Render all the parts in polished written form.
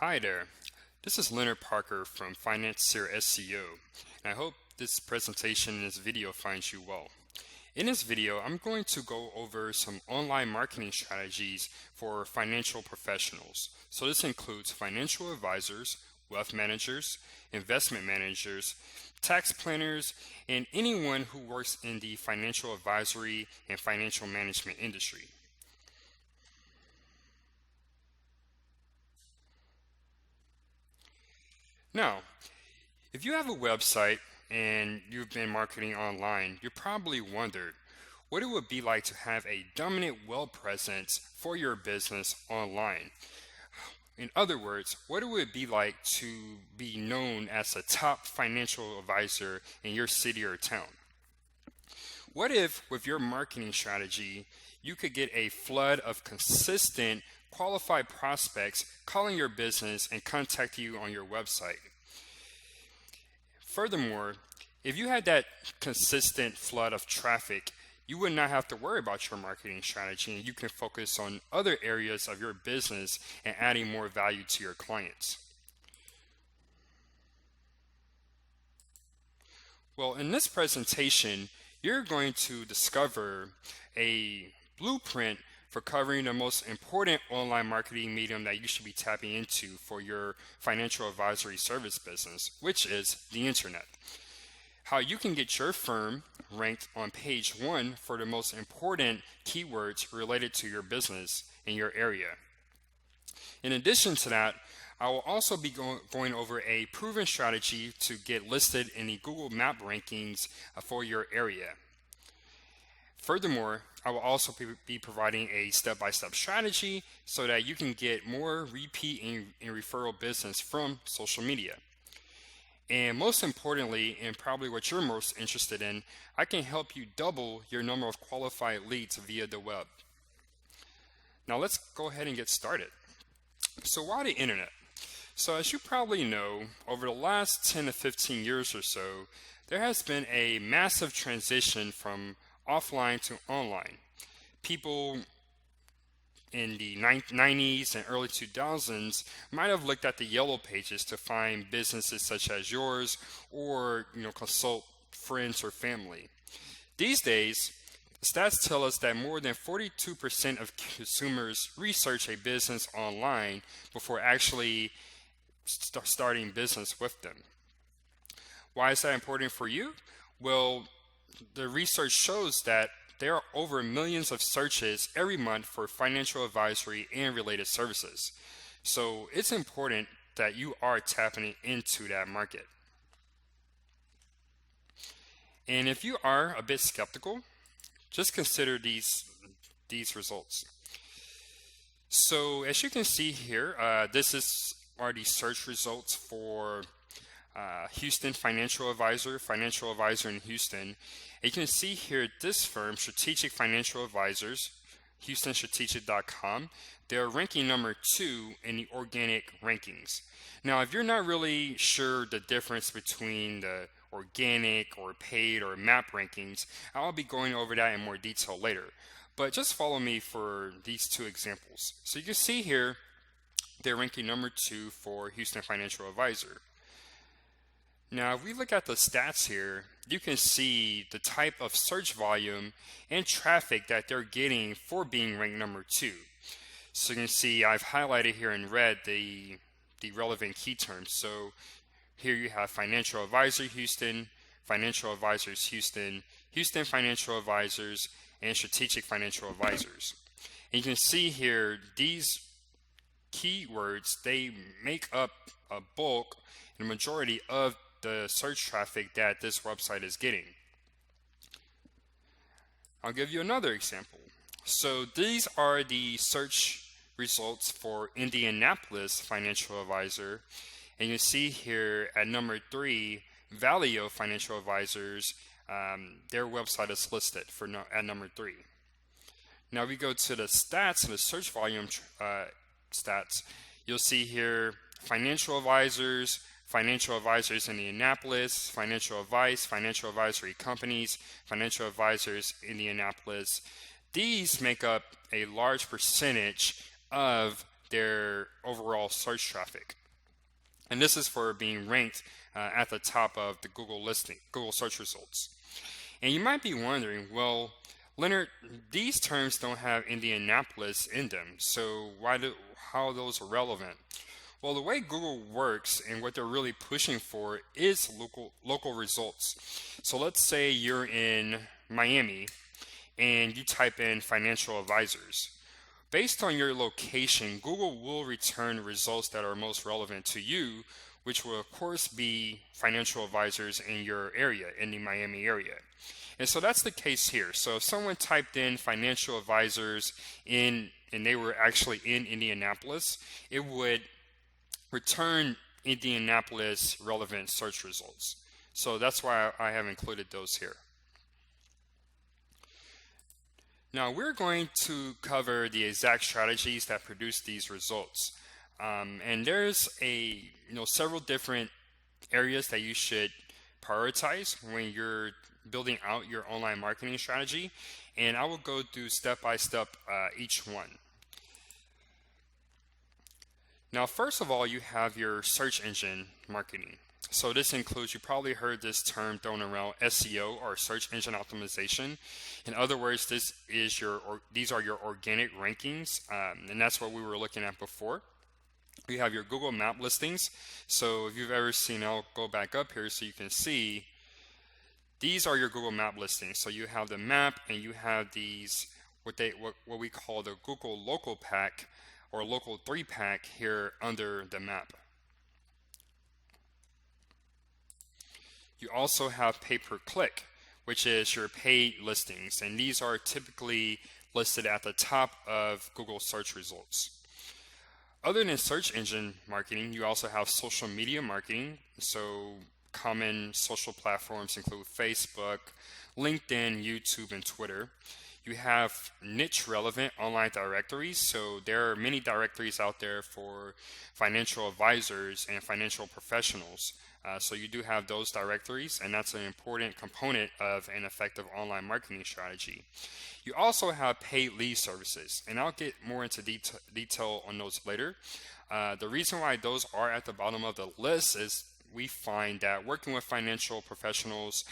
Hi there, this is Leonard Parker from Financier SEO, and I hope this presentation and this video finds you well. In this video, I'm going to go over some online marketing strategies for financial professionals. So this includes financial advisors, wealth managers, investment managers, tax planners, and anyone who works in the financial advisory and financial management industry. Now, if you have a website and you've been marketing online, you probably wondered what it would be like to have a dominant web presence for your business online. In other words, what it would be like to be known as a top financial advisor in your city or town. What if, with your marketing strategy, you could get a flood of consistent, qualified prospects calling your business and contact you on your website? Furthermore, if you had that consistent flood of traffic, you would not have to worry about your marketing strategy and you can focus on other areas of your business and adding more value to your clients. Well, in this presentation, you're going to discover a blueprint for covering the most important online marketing medium that you should be tapping into for your financial advisory service business, which is the internet. How you can get your firm ranked on page 1 for the most important keywords related to your business in your area. In addition to that, I will also be going over a proven strategy to get listed in the Google Map rankings for your area. Furthermore, I will also be providing a step-by-step strategy so that you can get more repeat and referral business from social media. And most importantly, and probably what you're most interested in, I can help you double your number of qualified leads via the web. Now let's go ahead and get started. So why the internet? So as you probably know, over the last 10 to 15 years or so, there has been a massive transition from offline to online. People in the 90s and early 2000s might have looked at the yellow pages to find businesses such as yours or consult friends or family. These days, stats tell us that more than 42% of consumers research a business online before actually starting business with them. Why is that important for you? Well, the research shows that there are over millions of searches every month for financial advisory and related services. So it's important that you are tapping into that market. And if you are a bit skeptical, just consider these results. So as you can see here, this are the search results for Houston financial advisor in Houston. You can see here this firm, Strategic Financial Advisors, HoustonStrategic.com, they're ranking number 2 in the organic rankings. Now, if you're not really sure the difference between the organic or paid or map rankings, I'll be going over that in more detail later. But just follow me for these two examples. So you can see here, they're ranking number 2 for Houston Financial Advisor. Now, if we look at the stats here, you can see the type of search volume and traffic that they're getting for being ranked number 2. So you can see I've highlighted here in red the relevant key terms. So here you have Financial Advisor Houston, Financial Advisors Houston, Houston Financial Advisors, and Strategic Financial Advisors. And you can see here these keywords, they make up a bulk and the majority of the search traffic that this website is getting. I'll give you another example. So these are the search results for Indianapolis Financial Advisor, and you see here at number 3, Valio Financial Advisors, their website is listed at number 3. Now we go to the stats and the search volume stats. You'll see here financial advisors in Indianapolis, financial advice, financial advisory companies, financial advisors in Indianapolis. These make up a large percentage of their overall search traffic. And this is for being ranked at the top of the Google search results. And you might be wondering, well, Leonard, these terms don't have Indianapolis in them, so how are those relevant? Well, the way Google works and what they're really pushing for is local results. So let's say you're in Miami and you type in financial advisors. Based on your location, Google will return results that are most relevant to you, which will of course be financial advisors in your area, in the Miami area. And so that's the case here. So if someone typed in financial advisors and they were actually in Indianapolis, it would return Indianapolis relevant search results. So that's why I have included those here. Now we're going to cover the exact strategies that produce these results. And there's several different areas that you should prioritize when you're building out your online marketing strategy. And I will go through step by step each one. Now, first of all, you have your search engine marketing. So this includes, you probably heard this term thrown around, SEO, or search engine optimization. In other words, these are your organic rankings, and that's what we were looking at before. You have your Google Map listings. So if you've ever seen, I'll go back up here so you can see, these are your Google Map listings. So you have the map and you have these, what we call the Google Local Pack or Local 3-Pack here under the map. You also have pay-per-click, which is your paid listings, and these are typically listed at the top of Google search results. Other than search engine marketing, you also have social media marketing. So common social platforms include Facebook, LinkedIn, YouTube, and Twitter. You have niche relevant online directories. So there are many directories out there for financial advisors and financial professionals. So you do have those directories, and that's an important component of an effective online marketing strategy. You also have paid lead services, and I'll get more into detail on those later. The reason why those are at the bottom of the list is we find that working with financial professionals,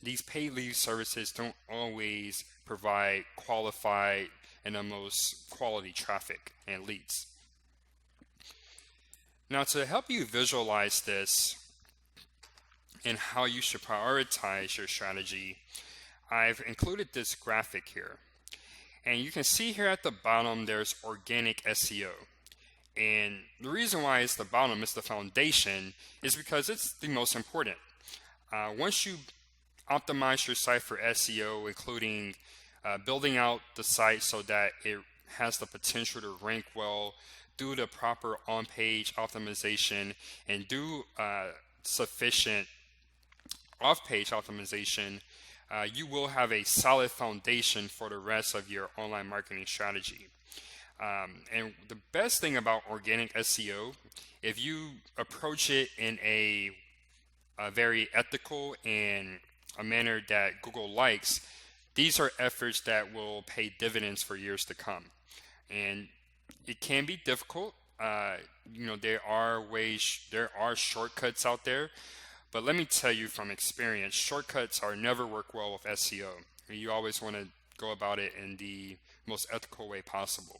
these paid lead services don't always provide qualified and the most quality traffic and leads. Now, to help you visualize this and how you should prioritize your strategy, I've included this graphic here. And you can see here at the bottom, there's organic SEO. And the reason why it's the bottom, it's the foundation, is because it's the most important. Once you optimize your site for SEO, including building out the site so that it has the potential to rank well, do the proper on-page optimization, and do sufficient off-page optimization, you will have a solid foundation for the rest of your online marketing strategy. And the best thing about organic SEO, if you approach it in a very ethical and a manner that Google likes, these are efforts that will pay dividends for years to come. And it can be difficult. There are shortcuts out there, but let me tell you from experience, shortcuts never work well with SEO. You always want to go about it in the most ethical way possible.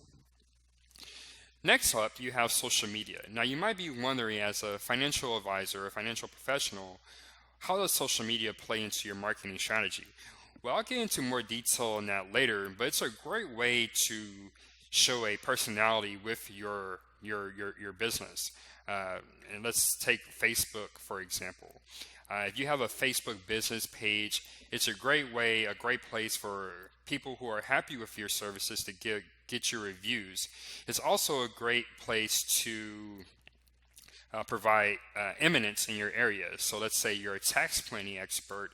Next up, you have social media. Now, you might be wondering, as a financial advisor or financial professional, how does social media play into your marketing strategy? Well, I'll get into more detail on that later, but it's a great way to show a personality with your business. And let's take Facebook, for example. If you have a Facebook business page, it's a great place for people who are happy with your services to get your reviews. It's also a great place to provide eminence in your area. So let's say you're a tax planning expert,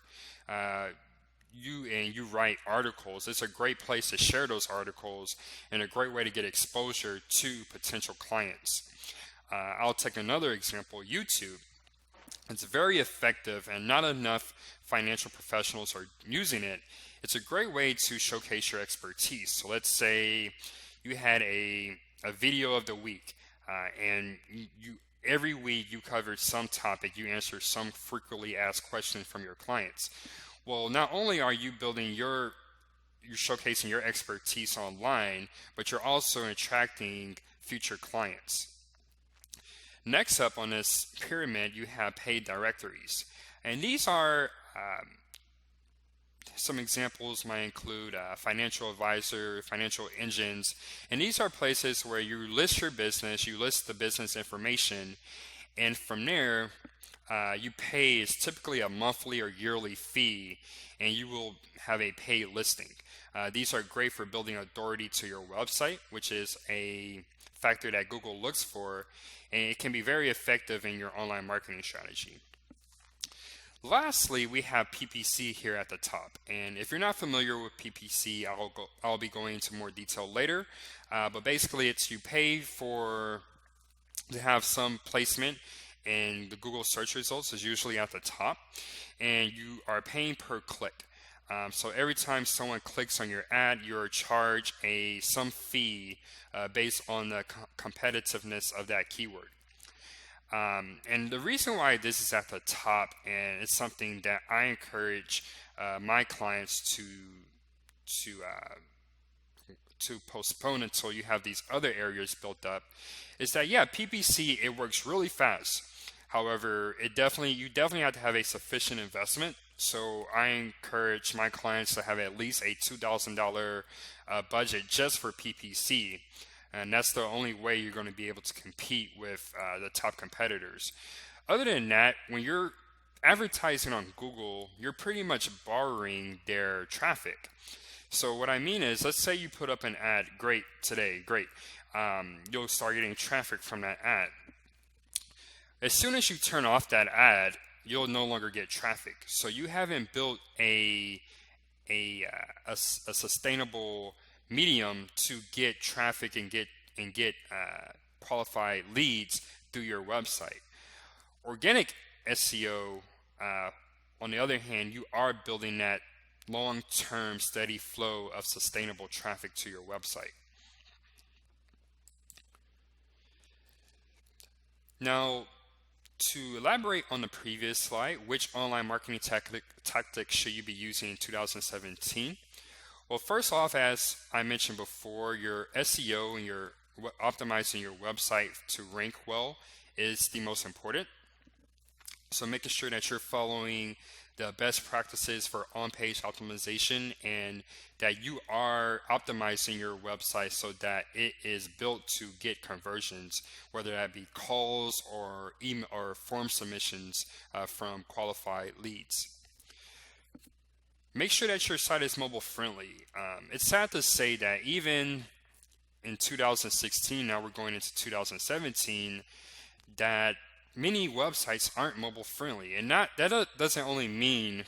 you write articles. It's a great place to share those articles and a great way to get exposure to potential clients. I'll take another example, YouTube. It's very effective and not enough financial professionals are using it. It's a great way to showcase your expertise. So let's say you had a video of the week, and you every week you covered some topic, you answered some frequently asked questions from your clients. Well, not only are you building you're showcasing your expertise online, but you're also attracting future clients. Next up on this pyramid, you have paid directories. And these are some examples might include financial advisor, financial engines, and these are places where you list your business, you list the business information, and from there, you pay is typically a monthly or yearly fee, and you will have a paid listing. These are great for building authority to your website, which is a factor that Google looks for, and it can be very effective in your online marketing strategy. Lastly, we have PPC here at the top, and if you're not familiar with PPC, I'll be going into more detail later. But basically, it's you pay to have some placement in the Google search results is usually at the top, and you are paying per click. So every time someone clicks on your ad, you're charged some fee based on the competitiveness of that keyword. And the reason why this is at the top, and it's something that I encourage my clients to postpone until you have these other areas built up, is that PPC, it works really fast. However, you definitely have to have a sufficient investment. So I encourage my clients to have at least a $2,000 budget just for PPC. And that's the only way you're going to be able to compete with the top competitors. Other than that, when you're advertising on Google, you're pretty much borrowing their traffic. So what I mean is, let's say you put up an ad, great. You'll start getting traffic from that ad. As soon as you turn off that ad, you'll no longer get traffic. So you haven't built a sustainable medium to get traffic and get qualified leads through your website. Organic SEO, on the other hand, you are building that long-term steady flow of sustainable traffic to your website. Now, to elaborate on the previous slide, which online marketing tactics should you be using in 2017? Well, first off, as I mentioned before, your SEO and your optimizing your website to rank well is the most important. So making sure that you're following the best practices for on-page optimization and that you are optimizing your website so that it is built to get conversions, whether that be calls or email or form submissions from qualified leads. Make sure that your site is mobile friendly. It's sad to say that even in 2016, now we're going into 2017, that many websites aren't mobile friendly. And that doesn't only mean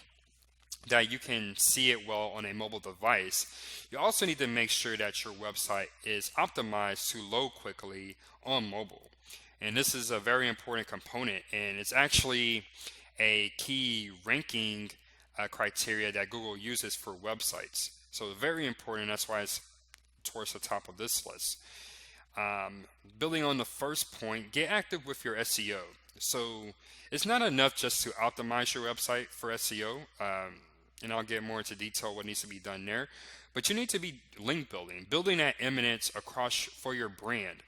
that you can see it well on a mobile device. You also need to make sure that your website is optimized to load quickly on mobile. And this is a very important component, and it's actually a key ranking criteria that Google uses for websites. So very important, that's why it's towards the top of this list. Building on the first point, get active with your SEO. So it's not enough just to optimize your website for SEO, and I'll get more into detail what needs to be done there. But you need to be link building that eminence across for your brand,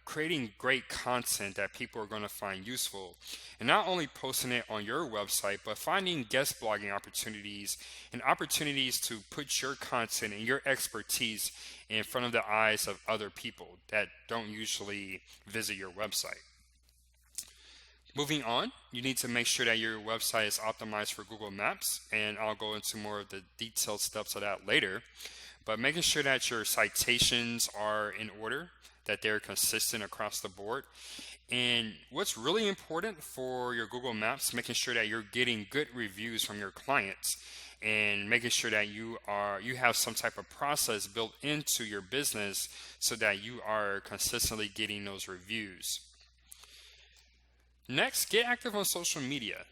creating great content that people are going to find useful, and not only posting it on your website, but finding guest blogging opportunities and opportunities to put your content and your expertise in front of the eyes of other people that don't usually visit your website. Moving on, you need to make sure that your website is optimized for Google Maps, and I'll go into more of the detailed steps of that later. But making sure that your citations are in order, that they're consistent across the board. And what's really important for your Google Maps, making sure that you're getting good reviews from your clients, and making sure that you have some type of process built into your business so that you are consistently getting those reviews. Next, get active on social media.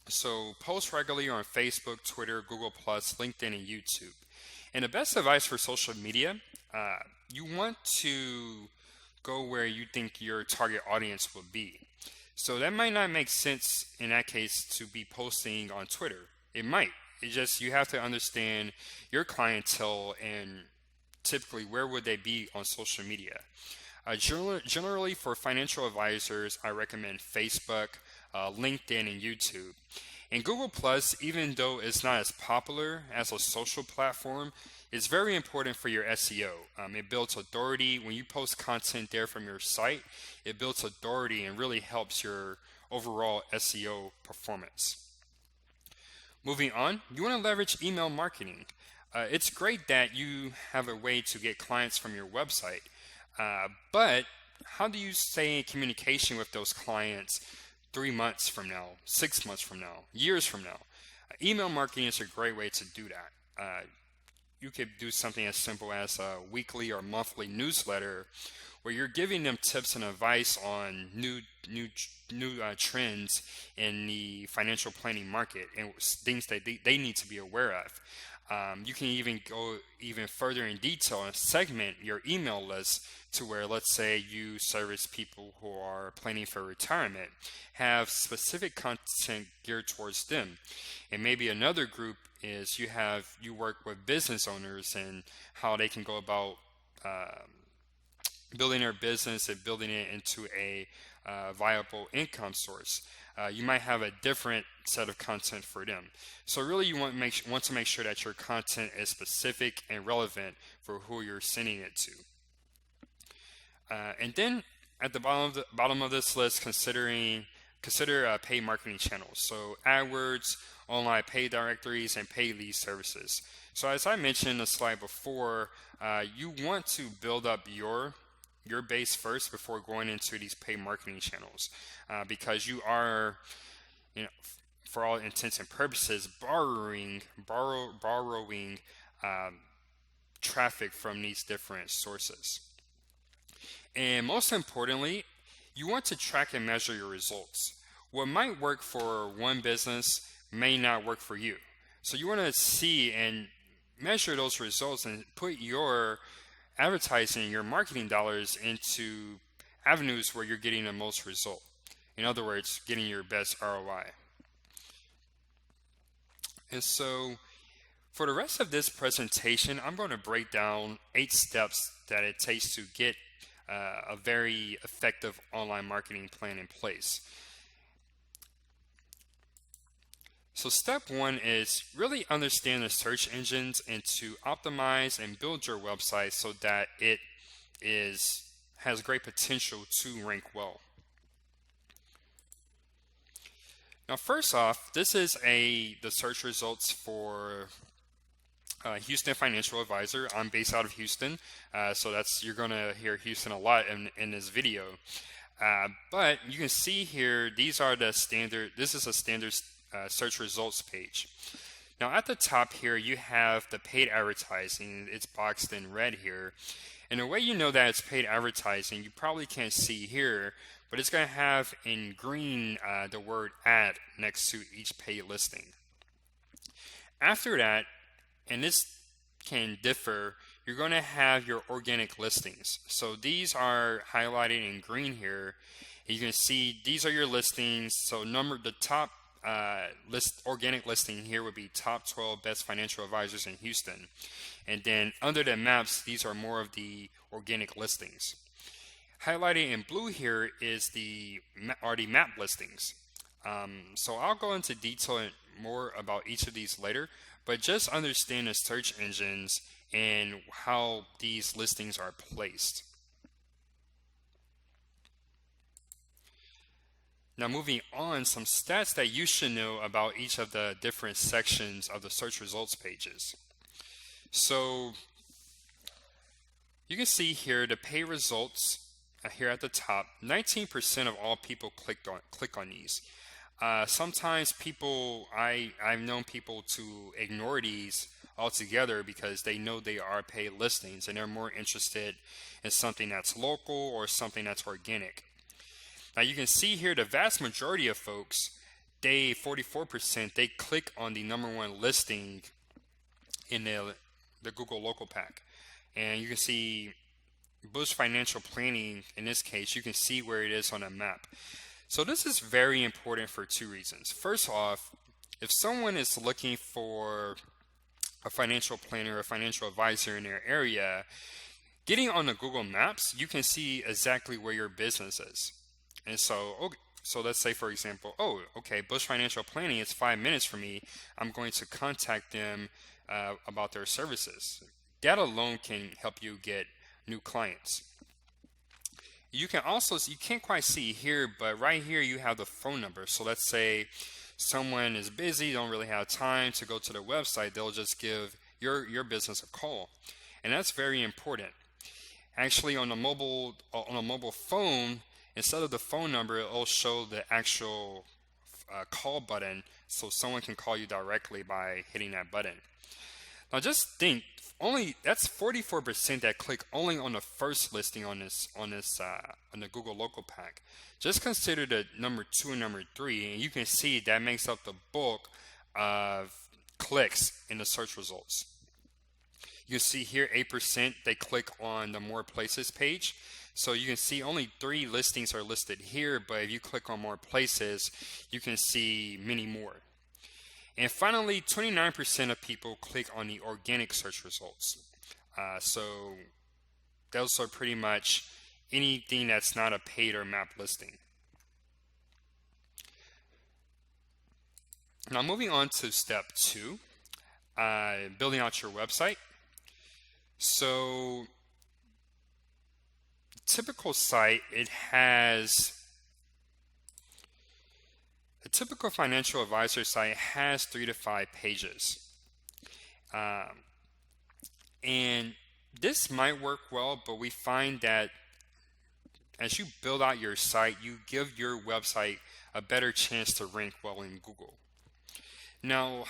So post regularly on Facebook, Twitter, Google+, LinkedIn, and YouTube. And the best advice for social media, uh, you want to go where you think your target audience will be. So that might not make sense in that case to be posting on Twitter. It might. It just you have to understand your clientele and typically where would they be on social media. Generally, for financial advisors, I recommend Facebook, LinkedIn, and YouTube. And Google Plus, even though it's not as popular as a social platform, is very important for your SEO. It builds authority. When you post content there from your site, it builds authority and really helps your overall SEO performance. Moving on, you want to leverage email marketing. It's great that you have a way to get clients from your website, but how do you stay in communication with those clients 3 months from now, 6 months from now, years from now? Email marketing is a great way to do that. You could do something as simple as a weekly or monthly newsletter where you're giving them tips and advice on new trends in the financial planning market and things that they need to be aware of. You can even go even further in detail and segment your email list to where, let's say, you service people who are planning for retirement, have specific content geared towards them. And maybe another group is you work with business owners and how they can go about building their business and building it into a viable income source. You might have a different set of content for them. So really you want to make sure that your content is specific and relevant for who you're sending it to. And then at the bottom of this list, consider paid marketing channels. So AdWords, online paid directories, and paid lead services. So as I mentioned in the slide before, you want to build up your base first before going into these paid marketing channels, because you are, for all intents and purposes, borrowing traffic from these different sources. And most importantly, you want to track and measure your results. What might work for one business may not work for you. So you want to see and measure those results and put your advertising, your marketing dollars into avenues where you're getting the most result. In other words, getting your best ROI. And so for the rest of this presentation, I'm going to break down 8 steps that it takes to get a very effective online marketing plan in place. So step 1 is really understand the search engines and to optimize and build your website so that it has great potential to rank well. Now, first off, this is the search results for Houston Financial Advisor. I'm based out of Houston, so you're going to hear Houston a lot in this video. But you can see here, these are the standard. This is a standard search results page. Now at the top here, you have the paid advertising. It's boxed in red here. And the way you know that it's paid advertising, you probably can't see here, but it's going to have in green the word ad next to each paid listing. After that, and this can differ, you're going to have your organic listings. So these are highlighted in green here. You can see these are your listings. So the top organic listing here would be top 12 best financial advisors in Houston. And then under the maps, these are more of the organic listings. Highlighted in blue here is the map listings. So I'll go into detail more about each of these later, but just understand the search engines and how these listings are placed. Now moving on, some stats that you should know about each of the different sections of the search results pages. So you can see here the pay results here at the top. 19% of all people click on these. Sometimes I've known people to ignore these altogether because they know they are paid listings and they're more interested in something that's local or something that's organic. Now you can see here the vast majority of folks, 44%, they click on the #1 listing in the Google Local Pack. And you can see Bush Financial Planning, in this case, you can see where it is on a map. So this is very important for two reasons. First off, if someone is looking for a financial planner or a financial advisor in their area, getting on the Google Maps, you can see exactly where your business is. And so, okay, so let's say, for example, oh, okay, Bush Financial Planning, it's 5 minutes from me. I'm going to contact them about their services. That alone can help you get new clients. You can also, you can't quite see here, but right here you have the phone number. So let's say someone is busy, don't really have time to go to their website, they'll just give your business a call. And that's very important. Actually, on a mobile phone, instead of the phone number, it'll show the actual call button, so someone can call you directly by hitting that button. Now, just think, that's 44% that click only on the first listing on the Google Local Pack. Just consider the number 2 and number 3, and you can see that makes up the bulk of clicks in the search results. You see here 8% they click on the More Places page. So you can see only 3 listings are listed here, but if you click on More Places, you can see many more. And finally, 29% of people click on the organic search results. So those are pretty much anything that's not a paid or map listing. Now moving on to step 2, building out your website. So typical site, a typical financial advisor site has 3 to 5 pages. And this might work well, but we find that as you build out your site, you give your website a better chance to rank well in Google. Now,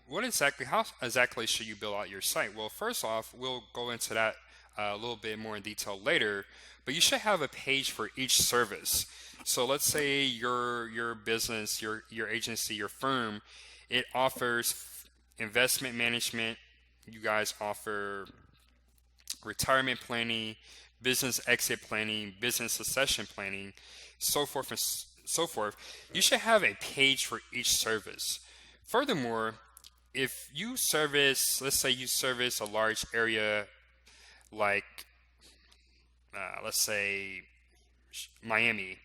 how exactly should you build out your site? Well, first off, we'll go into that a little bit more in detail later, but you should have a page for each service. So let's say your business, your agency, your firm, it offers investment management. You guys offer retirement planning, business exit planning, business succession planning, so forth and so forth. You should have a page for each service. Furthermore, if you service, let's say you service a large area like, let's say Miami,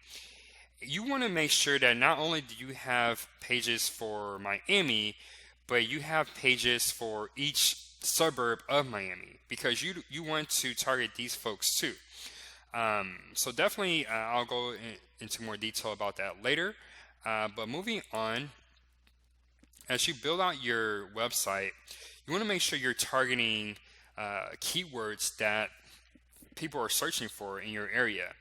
you want to make sure that not only do you have pages for Miami, but you have pages for each suburb of Miami, because you want to target these folks too. So definitely, I'll go into more detail about that later. But moving on, as you build out your website, you want to make sure you're targeting keywords that people are searching for in your area.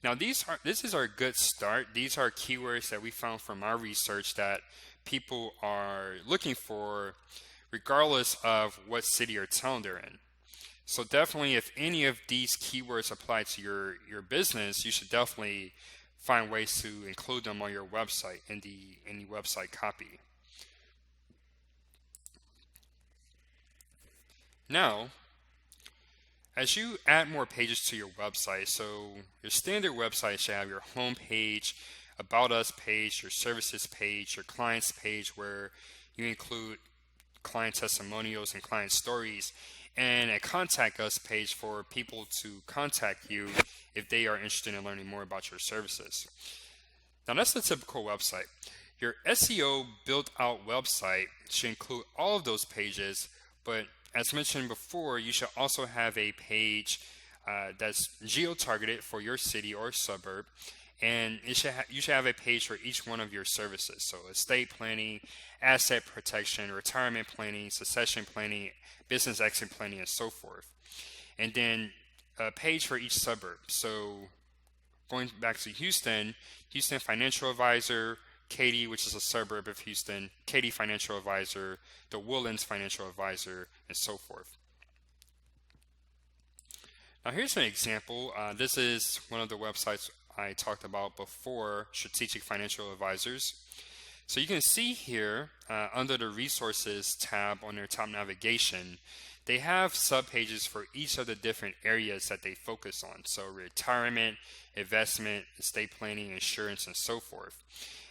Now, this is our good start. These are keywords that we found from our research that people are looking for regardless of what city or town they're in. So definitely, if any of these keywords apply to your business, you should definitely find ways to include them on your website in the website copy. Now, as you add more pages to your website, so your standard website should have your home page, about us page, your services page, your clients page, where you include client testimonials and client stories, and a contact us page for people to contact you if they are interested in learning more about your services. Now, that's the typical website. Your SEO built out website should include all of those pages, but as mentioned before, you should also have a page that's geo-targeted for your city or suburb, and you should have a page for each one of your services. So estate planning, asset protection, retirement planning, succession planning, business exit planning, and so forth. And then a page for each suburb. So going back to Houston Financial Advisor, Katy, which is a suburb of Houston, Katy Financial Advisor, the Woodlands Financial Advisor, and so forth. Now here's an example. This is one of the websites I talked about before, Strategic Financial Advisors. So you can see here under the Resources tab on their top navigation, they have subpages for each of the different areas that they focus on. So retirement, investment, estate planning, insurance, and so forth.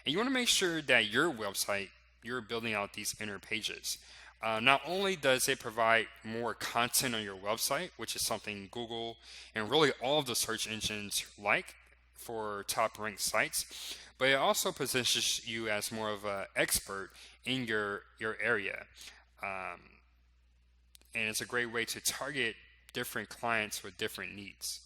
And you want to make sure that your website, you're building out these inner pages. Not only does it provide more content on your website, which is something Google and really all of the search engines like for top ranked sites, but it also positions you as more of an expert in your area. Um, and it's a great way to target different clients with different needs.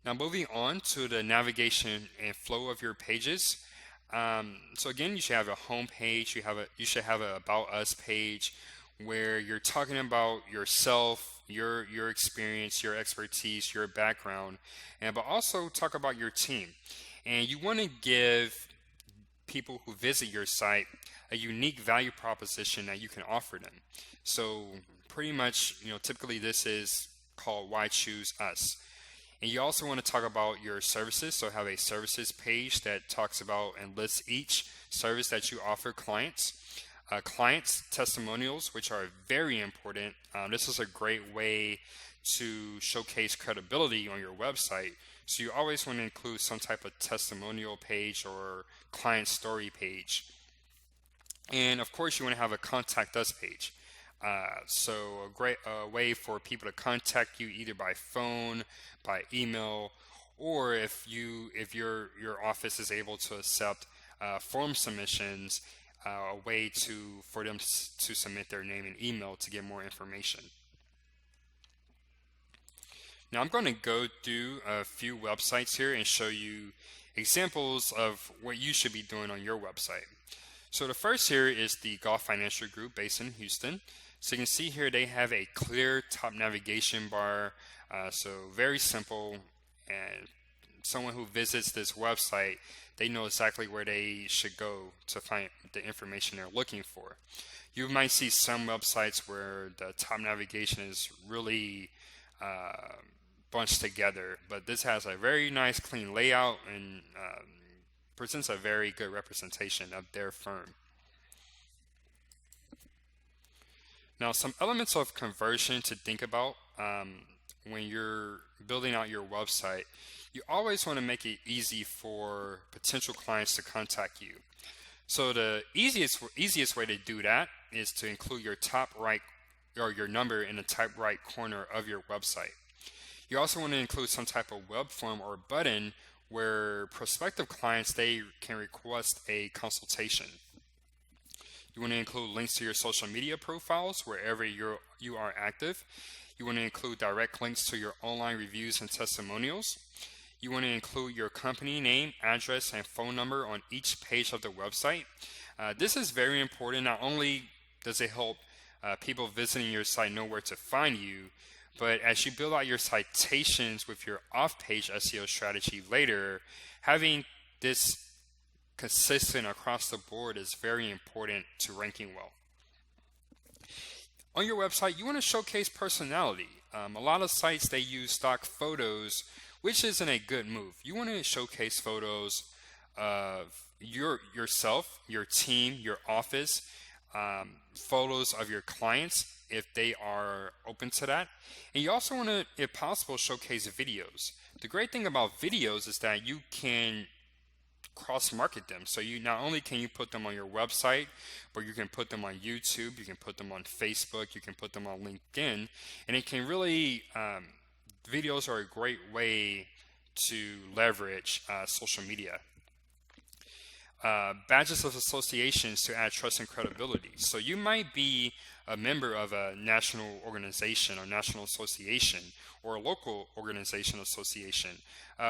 Now, moving on to the navigation and flow of your pages. So again, you should have a home page. You should have a About Us page where you're talking about yourself, your experience, your expertise, your background, and but also talk about your team. And you want to give people who visit your site a unique value proposition that you can offer them. So pretty much, typically this is called Why Choose Us. And you also want to talk about your services. So have a services page that talks about and lists each service that you offer clients. Clients testimonials, which are very important. This is a great way to showcase credibility on your website. So you always want to include some type of testimonial page or client story page. And of course, you want to have a contact us page. So a great way for people to contact you either by phone, by email, or if your office is able to accept form submissions, a way for them to submit their name and email to get more information. Now I'm going to go through a few websites here and show you examples of what you should be doing on your website. So the first here is the Gulf Financial Group based in Houston. So you can see here they have a clear top navigation bar, so very simple, and someone who visits this website, they know exactly where they should go to find the information they're looking for. You might see some websites where the top navigation is really bunched together, but this has a very nice clean layout and presents a very good representation of their firm. Now, some elements of conversion to think about when you're building out your website. You always want to make it easy for potential clients to contact you. So the easiest way to do that is to include your top right or your number in the top right corner of your website. You also want to include some type of web form or button where prospective clients, they can request a consultation. You want to include links to your social media profiles wherever you are active. You want to include direct links to your online reviews and testimonials. You want to include your company name, address, and phone number on each page of the website. This is very important. Not only does it help people visiting your site know where to find you, but as you build out your citations with your off-page SEO strategy later, having this consistent across the board is very important to ranking well. On your website, you want to showcase personality. A lot of sites, they use stock photos, which isn't a good move. You want to showcase photos of yourself, your team, your office, photos of your clients if they are open to that. And you also want to, if possible, showcase videos. The great thing about videos is that you can cross-market them. So you not only can you put them on your website, but you can put them on YouTube, you can put them on Facebook, you can put them on LinkedIn, and it can really, videos are a great way to leverage social media. Badges of associations to add trust and credibility. So you might be a member of a national organization or national association or a local organization association.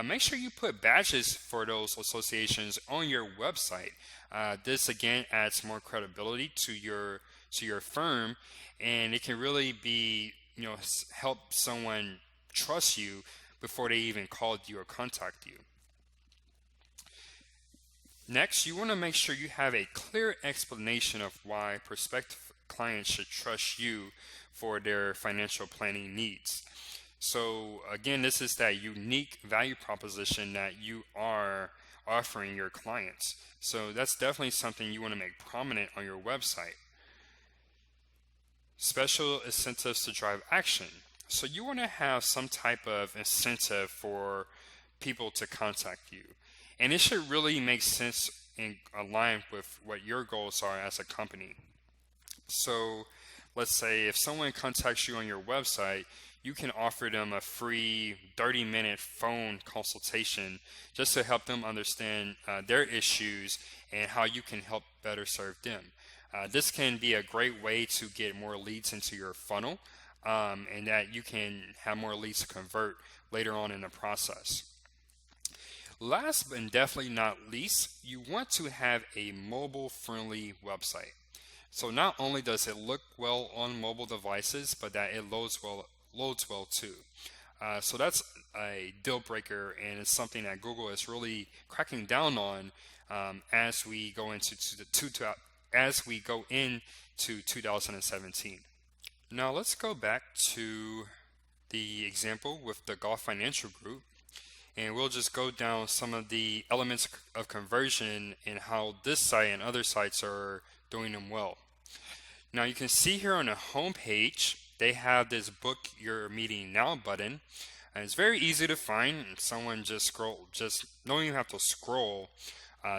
Make sure you put badges for those associations on your website. This again adds more credibility to your firm, and it can really be help someone trust you before they even called you or contact you. Next, you want to make sure you have a clear explanation of why prospective clients should trust you for their financial planning needs. So again, this is that unique value proposition that you are offering your clients. So that's definitely something you want to make prominent on your website. special incentives to drive action. So you want to have some type of incentive for people to contact you. And it should really make sense and align with what your goals are as a company. So let's say if someone contacts you on your website, you can offer them a free 30-minute phone consultation just to help them understand their issues and how you can help better serve them. This can be a great way to get more leads into your funnel, and that you can have more leads to convert later on in the process. Last but definitely not least, you want to have a mobile friendly website. So not only does it look well on mobile devices, but that it loads well too. So that's a deal breaker, and it's something that Google is really cracking down on as we go into as we go into 2017. Now let's go back to the example with the Gulf Financial Group, and we'll just go down some of the elements of conversion and how this site and other sites are doing them well. Now you can see here on the home page, they have this book your meeting now button, and it's very easy to find. Someone just don't even have to scroll,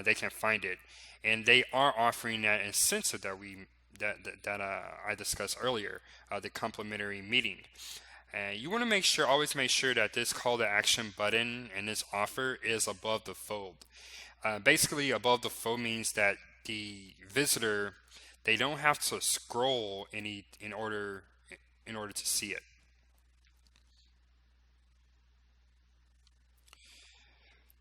they can find it. And they are offering that incentive that I discussed earlier, the complimentary meeting. And you want to always make sure that this call to action button and this offer is above the fold. Basically, above the fold means that the visitor, they don't have to scroll in order to see it.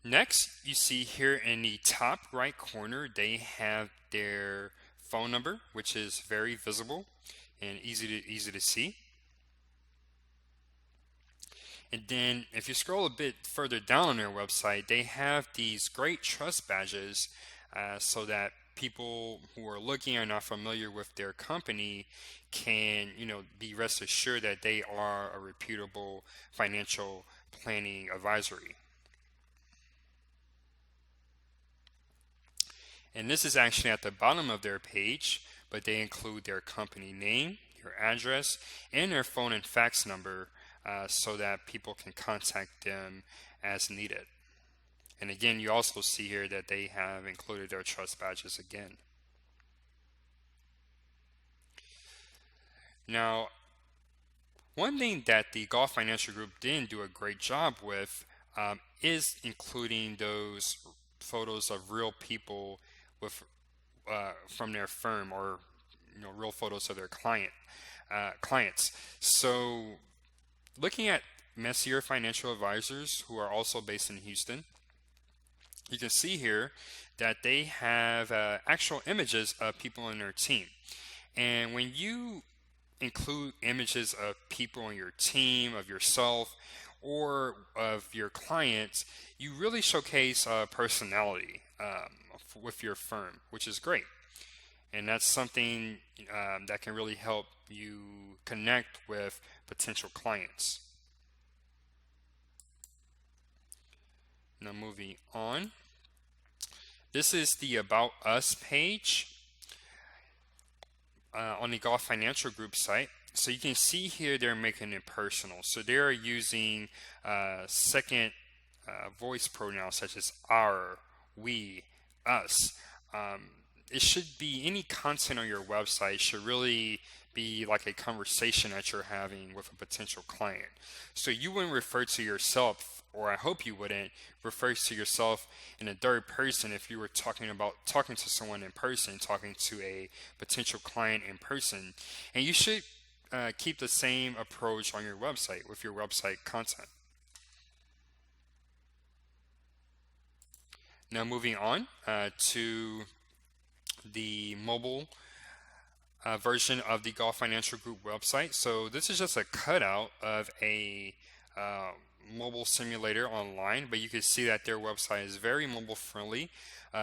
Next, you see here in the top right corner, they have their phone number, which is very visible and easy to see. And then if you scroll a bit further down on their website, they have these great trust badges so that people who are looking and are familiar with their company can, be rest assured that they are a reputable financial planning advisory. And this is actually at the bottom of their page, but they include their company name, your address, and their phone and fax number so that people can contact them as needed. And again, you also see here that they have included their trust badges again. Now, one thing that the Gulf Financial Group didn't do a great job with is including those photos of real people with from their firm, or real photos of their clients. So looking at Messier Financial Advisors, who are also based in Houston, you can see here that they have actual images of people on their team. And when you include images of people on your team, of yourself, or of your clients, you really showcase personality with your firm, which is great. And that's something that can really help you connect with potential clients. Now moving on. This is the About Us page on the Gulf Financial Group site. So you can see here they're making it personal. So they're using second voice pronouns such as our, we, us. It should be any content on your website should really be like a conversation that you're having with a potential client. So you wouldn't refer to yourself, or I hope you wouldn't refer to yourself in a third person if you were talking to someone in person, talking to a potential client in person. And you should keep the same approach on your website with your website content. Now moving on to the mobile version of the Gulf Financial Group website. So this is just a cutout of a mobile simulator online, but you can see that their website is very mobile friendly.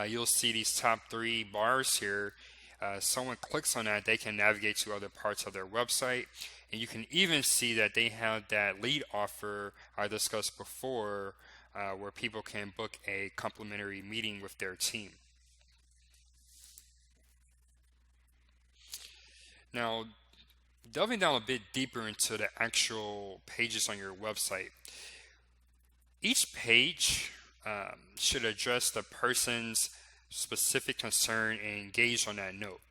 You'll see these top 3 bars here. Someone clicks on that, they can navigate to other parts of their website, and you can even see that they have that lead offer I discussed before, where people can book a complimentary meeting with their team. Now, delving down a bit deeper into the actual pages on your website, each page should address the person's specific concern and engage on that note.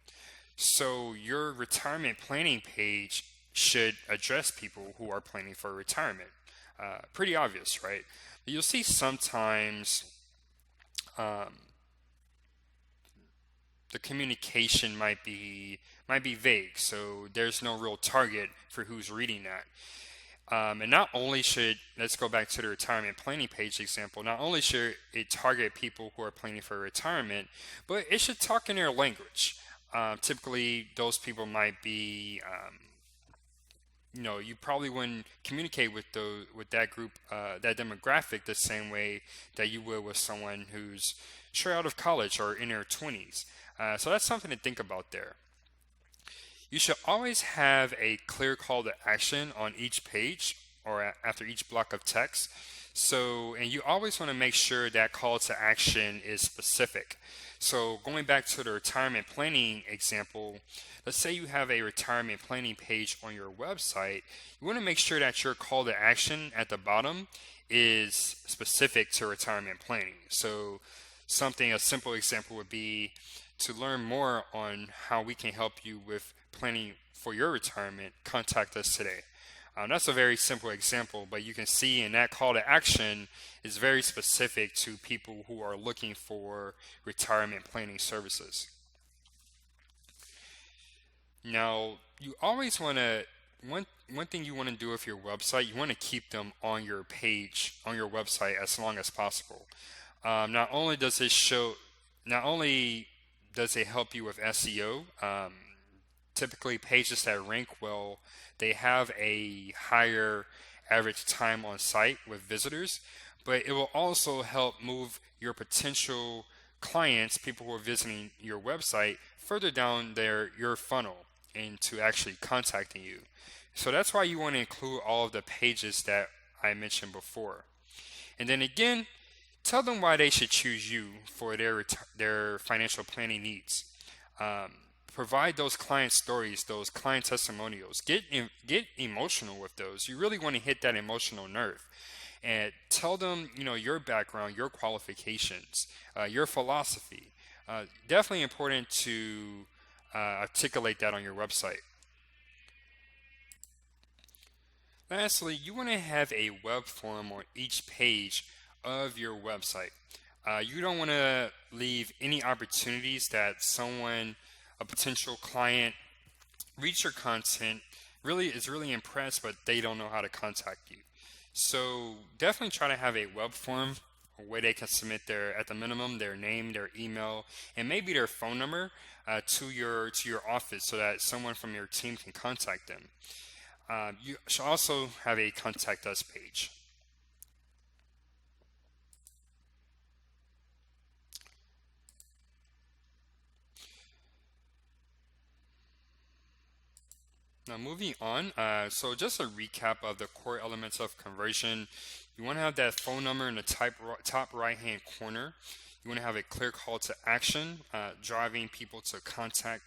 So your retirement planning page should address people who are planning for retirement. Pretty obvious, right? But you'll see sometimes um, the communication might be vague, so there's no real target for who's reading that. And not only should, let's go back to the retirement planning page example, not only should it target people who are planning for retirement, but it should talk in their language. Typically, those people might be, you probably wouldn't communicate with that group, that demographic, the same way that you would with someone who's straight out of college or in their 20s. So that's something to think about there. You should always have a clear call to action on each page or after each block of text. So, and you always want to make sure that call to action is specific. So, going back to the retirement planning example, let's say you have a retirement planning page on your website. You want to make sure that your call to action at the bottom is specific to retirement planning. So, a simple example would be to learn more on how we can help you with planning for your retirement, contact us today. That's a very simple example, but you can see in that call to action is very specific to people who are looking for retirement planning services. Now, you always want to, one thing you want to do with your website, you want to keep them on your page, on your website as long as possible. Not only does it help you with SEO. Typically, pages that rank well, they have a higher average time on site with visitors, but it will also help move your potential clients, people who are visiting your website, further down your funnel into actually contacting you. So that's why you want to include all of the pages that I mentioned before. And then again, tell them why they should choose you for their financial planning needs. Provide those client stories, those client testimonials. Get emotional with those. You really want to hit that emotional nerve, and tell them your background, your qualifications, your philosophy. Definitely important to articulate that on your website. Lastly, you want to have a web form on each page of your website. You don't want to leave any opportunities that a potential client, reads your content, is really impressed, but they don't know how to contact you. So definitely try to have a web form where they can submit at the minimum, their name, their email, and maybe their phone number to your office so that someone from your team can contact them. You should also have a contact us page. Now moving on, so just a recap of the core elements of conversion. You want to have that phone number in the top right hand corner. You want to have a clear call to action, driving people to contact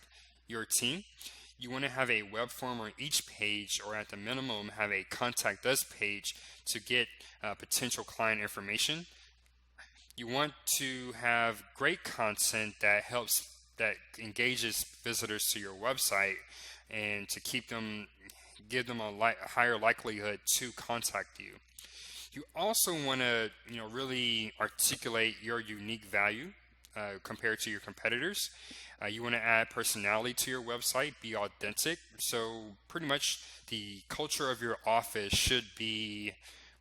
your team. You want to have a web form on each page, or at the minimum have a contact us page to get potential client information. You want to have great content that engages visitors to your website and to give them a higher likelihood to contact you. You also want to, really articulate your unique value compared to your competitors. You want to add personality to your website, be authentic. So pretty much the culture of your office should be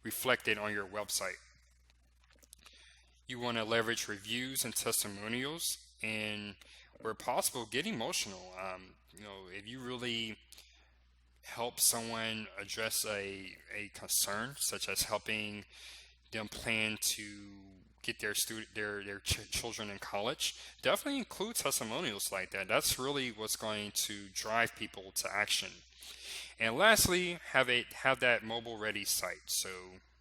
reflected on your website. You want to leverage reviews and testimonials, and where possible, get emotional. If you really help someone address a concern, such as helping them plan to get their children in college, definitely include testimonials like that. That's really what's going to drive people to action. And lastly, have that mobile ready site. So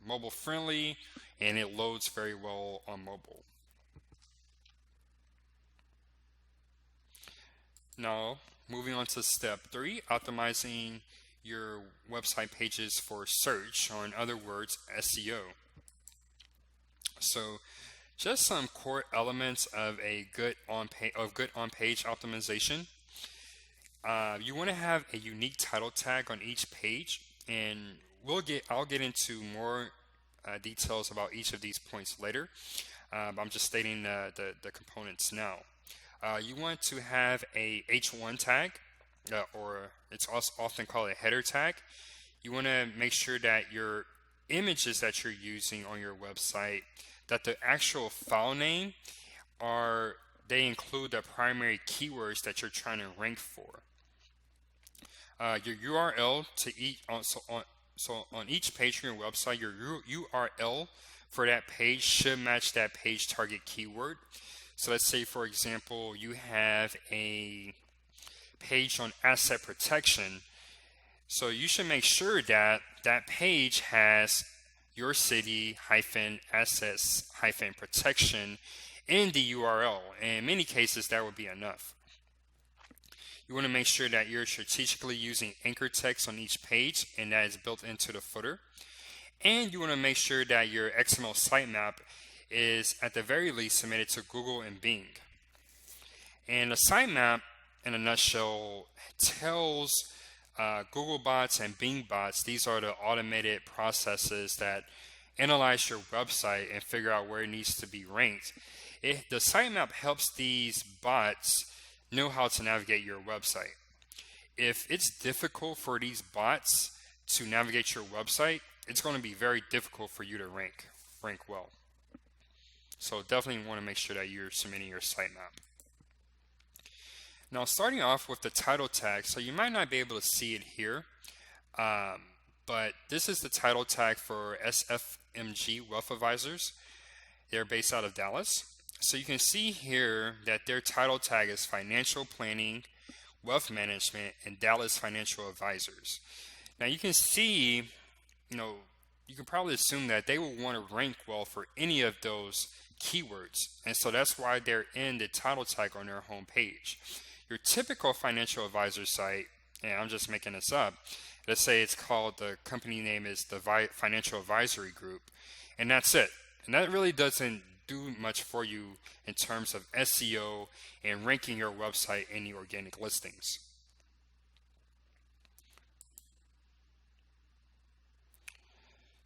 mobile friendly, and it loads very well on mobile. Now, moving on to step 3, optimizing your website pages for search, or in other words, SEO. So just some core elements of a good on-page optimization. You want to have a unique title tag on each page, and I'll get into more details about each of these points later. I'm just stating the components now. You want to have a H1 tag, or it's also often called a header tag. You want to make sure that your images that you're using on your website, that the actual file name they include the primary keywords that you're trying to rank for. Your URL so on each page on your website, your URL for that page should match that page target keyword. So let's say, for example, you have a page on asset protection. So you should make sure that that page has your city assets protection in the URL. And in many cases, that would be enough. You want to make sure that you're strategically using anchor text on each page, and that is built into the footer. And you want to make sure that your XML sitemap is at the very least submitted to Google and Bing. And the sitemap, in a nutshell, tells Google bots and Bing bots, these are the automated processes that analyze your website and figure out where it needs to be ranked. The sitemap helps these bots know how to navigate your website. If it's difficult for these bots to navigate your website, it's going to be very difficult for you to rank well. So definitely want to make sure that you're submitting your sitemap. Now, starting off with the title tag, so you might not be able to see it here, but this is the title tag for SFMG Wealth Advisors. They're based out of Dallas. So you can see here that their title tag is Financial Planning, Wealth Management, and Dallas Financial Advisors. Now you can see, you can probably assume that they will want to rank well for any of those keywords. And so that's why they're in the title tag on their home page. Your typical financial advisor site, and I'm just making this up, let's say it's called, the company name is the Financial Advisory Group, and that's it. And that really doesn't do much for you in terms of SEO and ranking your website in the organic listings.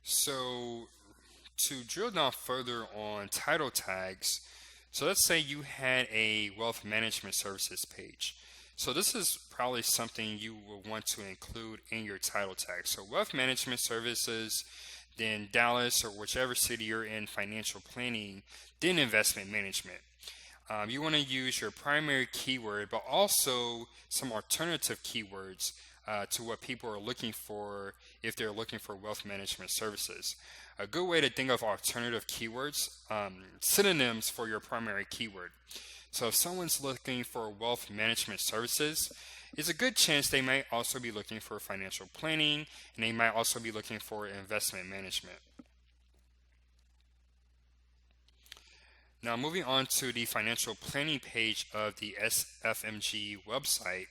So to drill down further on title tags, so let's say you had a wealth management services page. So this is probably something you will want to include in your title tag. So wealth management services, then Dallas or whichever city you're in, financial planning, then investment management. You want to use your primary keyword, but also some alternative keywords to what people are looking for if they're looking for wealth management services. A good way to think of alternative keywords, synonyms for your primary keyword. So if someone's looking for wealth management services, it's a good chance they might also be looking for financial planning, and they might also be looking for investment management. Now, moving on to the financial planning page of the SFMG website,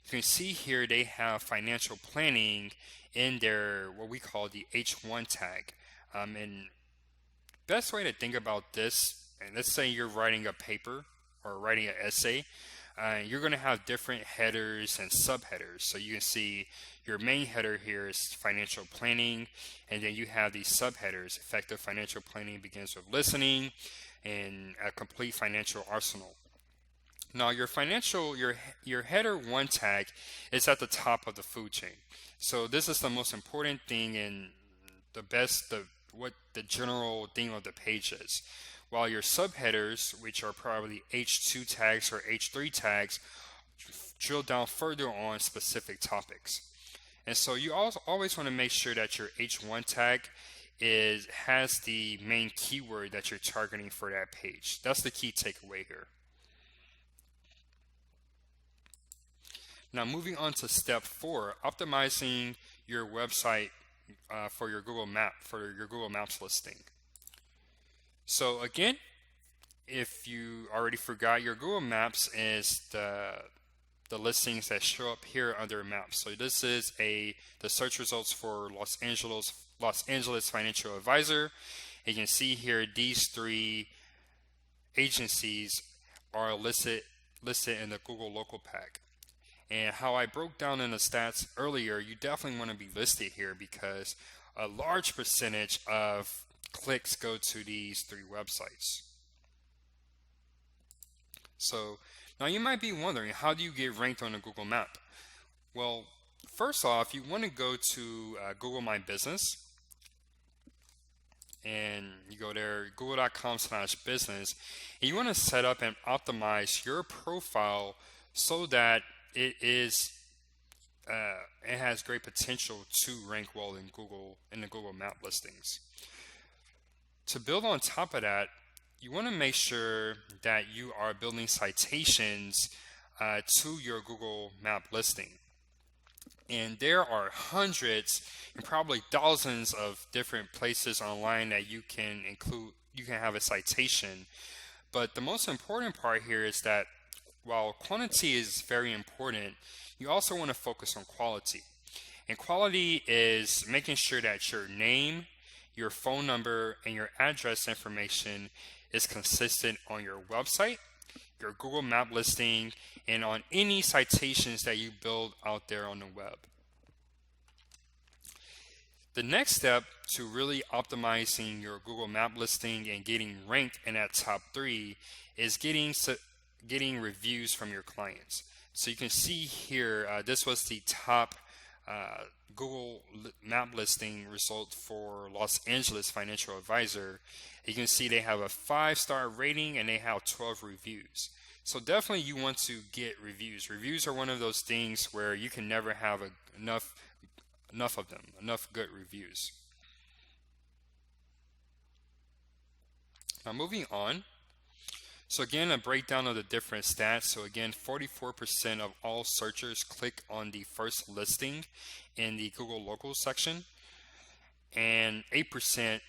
you can see here they have financial planning in their what we call the H1 tag. And best way to think about this, and let's say you're writing a paper or writing an essay, you're going to have different headers and subheaders. So you can see your main header here is financial planning, and then you have these subheaders. Effective financial planning begins with listening, and a complete financial arsenal. Now your header 1 tag is at the top of the food chain. So this is the most important thing and what the general theme of the page is. While your subheaders, which are probably H2 tags or H3 tags, drill down further on specific topics. And so you always want to make sure that your H1 tag has the main keyword that you're targeting for that page. That's the key takeaway here. Now moving on to step 4, optimizing your website for your Google Maps listing. So again, if you already forgot, your Google Maps is the the listings that show up here under maps. So this is the search results for Los Angeles Financial Advisor. You can see here these three agencies are listed in the Google local pack. And how I broke down in the stats earlier, you definitely want to be listed here because a large percentage of clicks go to these three websites. So now you might be wondering, how do you get ranked on a Google map? Well, first off, you want to go to Google My Business, and you go there, google.com/business, and you want to set up and optimize your profile so that it has great potential to rank well in the Google Map listings. To build on top of that, you want to make sure that you are building citations to your Google Map listing. And there are hundreds and probably thousands of different places online that you can have a citation. But the most important part here is that while quantity is very important, you also want to focus on quality. And quality is making sure that your name, your phone number, and your address information is consistent on your website, your Google Map listing, and on any citations that you build out there on the web. The next step to really optimizing your Google Map listing and getting ranked in that top 3 is getting reviews from your clients. So you can see here, this was the top Google Map listing result for Los Angeles Financial Advisor. You can see they have a 5-star rating and they have 12 reviews. So definitely you want to get reviews. Reviews are one of those things where you can never have enough of them, enough good reviews. Now moving on. So again, a breakdown of the different stats. So again, 44% of all searchers click on the first listing in the Google local section, and 8%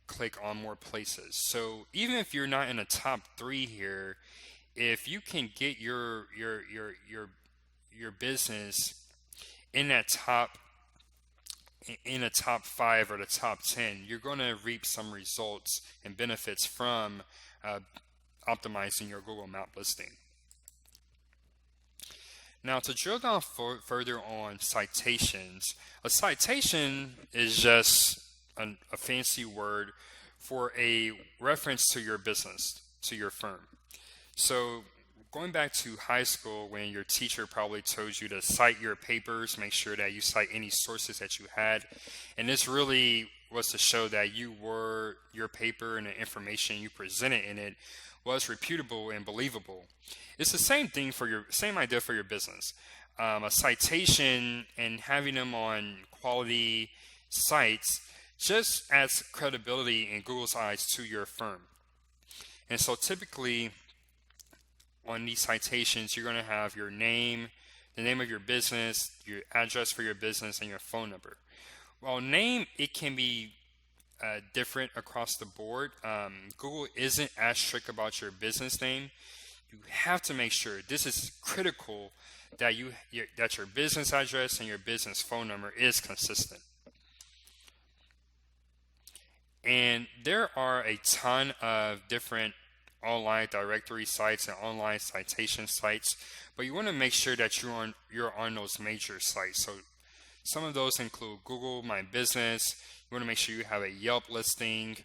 click on more places. So even if you're not in the top 3 here, if you can get your business in the top 5 or the top 10, you're going to reap some results and benefits from optimizing your Google Map listing. Now, to drill down further on citations, a citation is just a fancy word for a reference to your business, to your firm. So going back to high school, when your teacher probably told you to cite your papers, make sure that you cite any sources that you had. And this really was to show that your paper and the information you presented in it was reputable and believable. It's the same idea for your business. A citation and having them on quality sites just adds credibility in Google's eyes to your firm. And so typically on these citations, you're going to have your name, the name of your business, your address for your business, and your phone number. Well, name, it can be different across the board. Google isn't as strict about your business name. You have to make sure, this is critical, that that your business address and your business phone number is consistent. And there are a ton of different online directory sites and online citation sites, but you want to make sure that you're on those major sites. So some of those include Google My Business. You want to make sure you have a Yelp listing.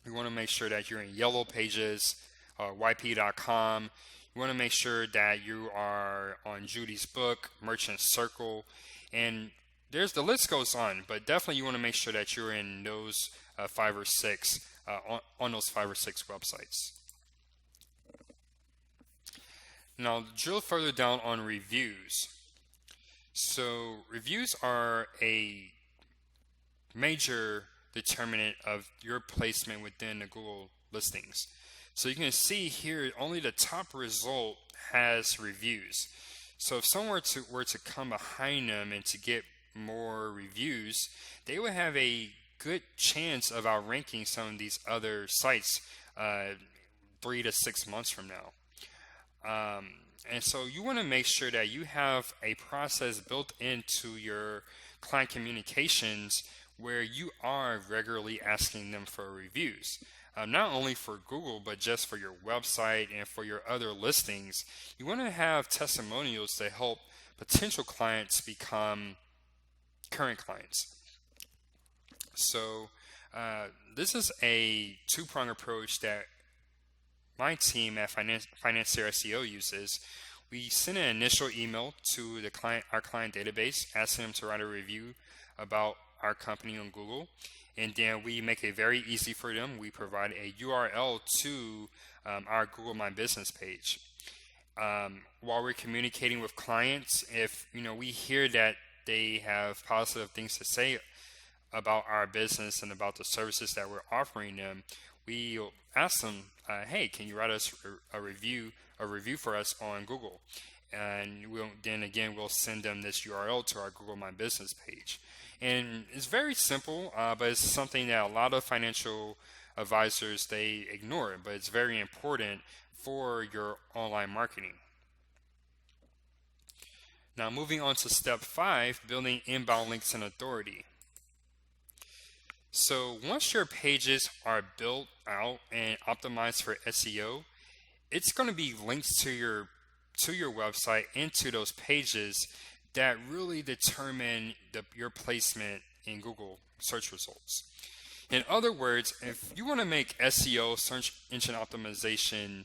You want to make sure that you're in Yellow Pages, yp.com. You want to make sure that you are on Judy's Book, Merchant Circle, and the list goes on, but definitely you want to make sure that you're in those 5 or 6 on those 5 or 6 websites. Now, drill further down on reviews. So reviews are a major determinant of your placement within the Google listings. So you can see here, only the top result has reviews. So if someone were to come behind them and to get more reviews, they would have a good chance of outranking some of these other sites 3 to 6 months from now. And so you want to make sure that you have a process built into your client communications where you are regularly asking them for reviews. Not only for Google, but just for your website and for your other listings. You want to have testimonials to help potential clients become current clients. So, this is a two-pronged approach that my team at Financier SEO uses. We send an initial email to our client database, asking them to write a review about our company on Google, and then we make it very easy for them. We provide a URL to our Google My Business page. While we're communicating with clients, if we hear that they have positive things to say about our business and about the services that we're offering them, we'll ask them, hey, can you write us a review for us on Google? And we'll send them this URL to our Google My Business page. And it's very simple, but it's something that a lot of financial advisors, they ignore, but it's very important for your online marketing. Now, moving on to step 5, building inbound links and authority. So once your pages are built out and optimized for SEO, it's going to be links to your website and to those pages that really determine your placement in Google search results. In other words, if you want to make SEO, search engine optimization,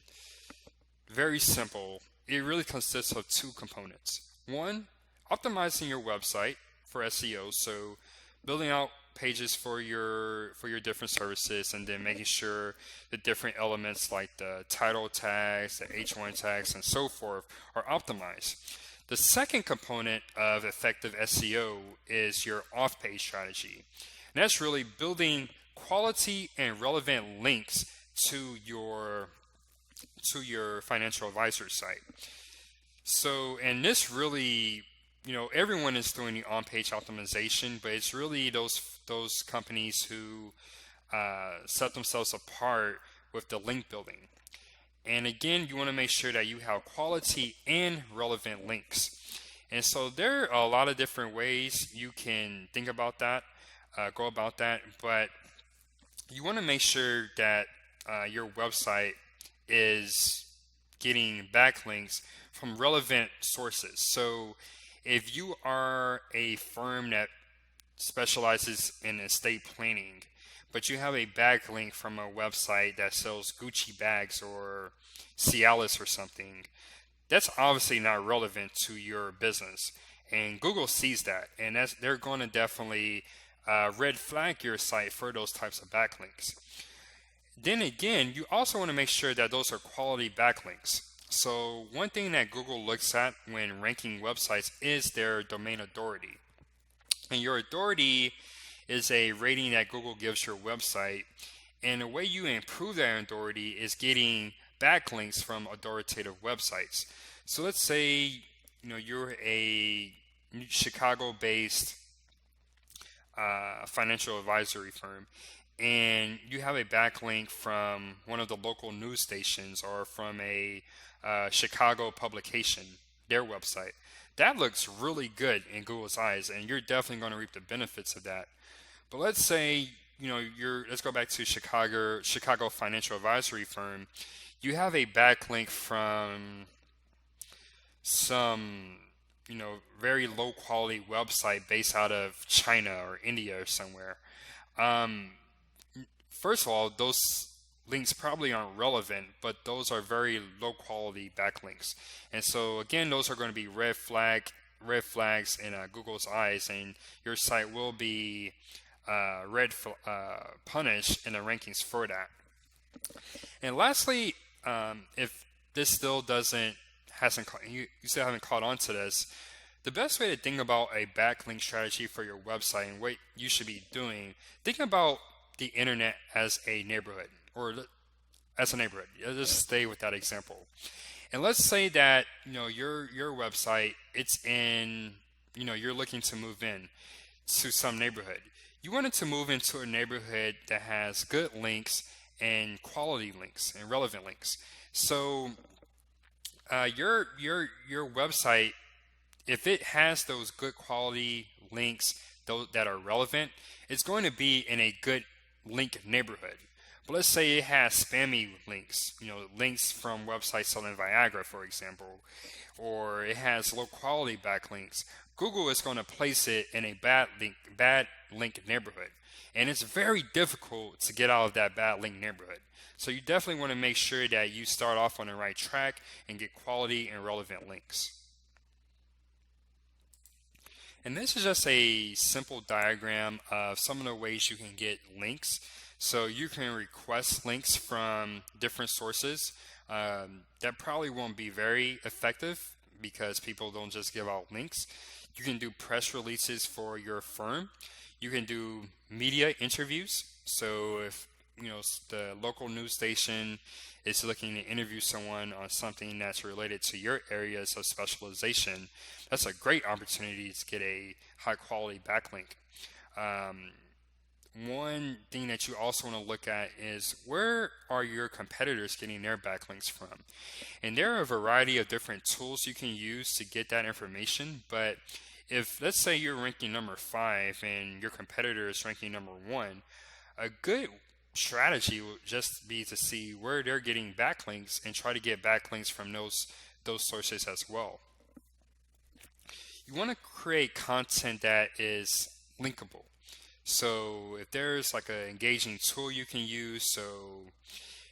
very simple, it really consists of two components. One, optimizing your website for SEO, so building out pages for your different services, and then making sure the different elements like the title tags, the H1 tags, and so forth are optimized. The second component of effective SEO is your off-page strategy. And that's really building quality and relevant links to your financial advisor site. So, and this really, everyone is doing the on-page optimization, but it's really those companies who set themselves apart with the link building. And again, you want to make sure that you have quality and relevant links. And so there are a lot of different ways you can think about that, go about that, but you want to make sure that your website is getting backlinks from relevant sources. So if you are a firm that specializes in estate planning, but you have a backlink from a website that sells Gucci bags or Cialis or something, that's obviously not relevant to your business. And Google sees that, and they're going to definitely red flag your site for those types of backlinks. Then again, you also want to make sure that those are quality backlinks. So one thing that Google looks at when ranking websites is their domain authority. And your authority is a rating that Google gives your website. And the way you improve that authority is getting backlinks from authoritative websites. So let's say you're a Chicago-based financial advisory firm, and you have a backlink from one of the local news stations or from a Chicago publication, their website. That looks really good in Google's eyes, and you're definitely going to reap the benefits of that. But let's say, let's go back to Chicago financial advisory firm. You have a backlink from some, very low quality website based out of China or India or somewhere. First of all, those links probably aren't relevant, but those are very low quality backlinks. And so again, those are going to be red flags in Google's eyes, and your site will be punished in the rankings for that. And lastly, if this still you still haven't caught on to this, the best way to think about a backlink strategy for your website and what you should be doing, think about the internet as a neighborhood, or as a neighborhood. Let's stay with that example. And let's say that your website, it's in, you're looking to move in to some neighborhood. You want it to move into a neighborhood that has good links and quality links and relevant links. So Your website, if it has those good quality links, those that are relevant, it's going to be in a good link neighborhood. But let's say it has spammy links, links from websites selling Viagra, for example, or it has low quality backlinks. Google is going to place it in a bad link neighborhood, and it's very difficult to get out of that bad link neighborhood. So you definitely want to make sure that you start off on the right track and get quality and relevant links. And this is just a simple diagram of some of the ways you can get links. So you can request links from different sources. That probably won't be very effective because people don't just give out links. You can do press releases for your firm. You can do media interviews. So if the local news station is looking to interview someone on something that's related to your areas of specialization, that's a great opportunity to get a high quality backlink. One thing that you also want to look at is where are your competitors getting their backlinks from? And there are a variety of different tools you can use to get that information. But if, let's say, you're ranking number 5 and your competitor is ranking number 1, a good strategy would just be to see where they're getting backlinks and try to get backlinks from those sources as well. You want to create content that is linkable. So if there's like an engaging tool you can use, so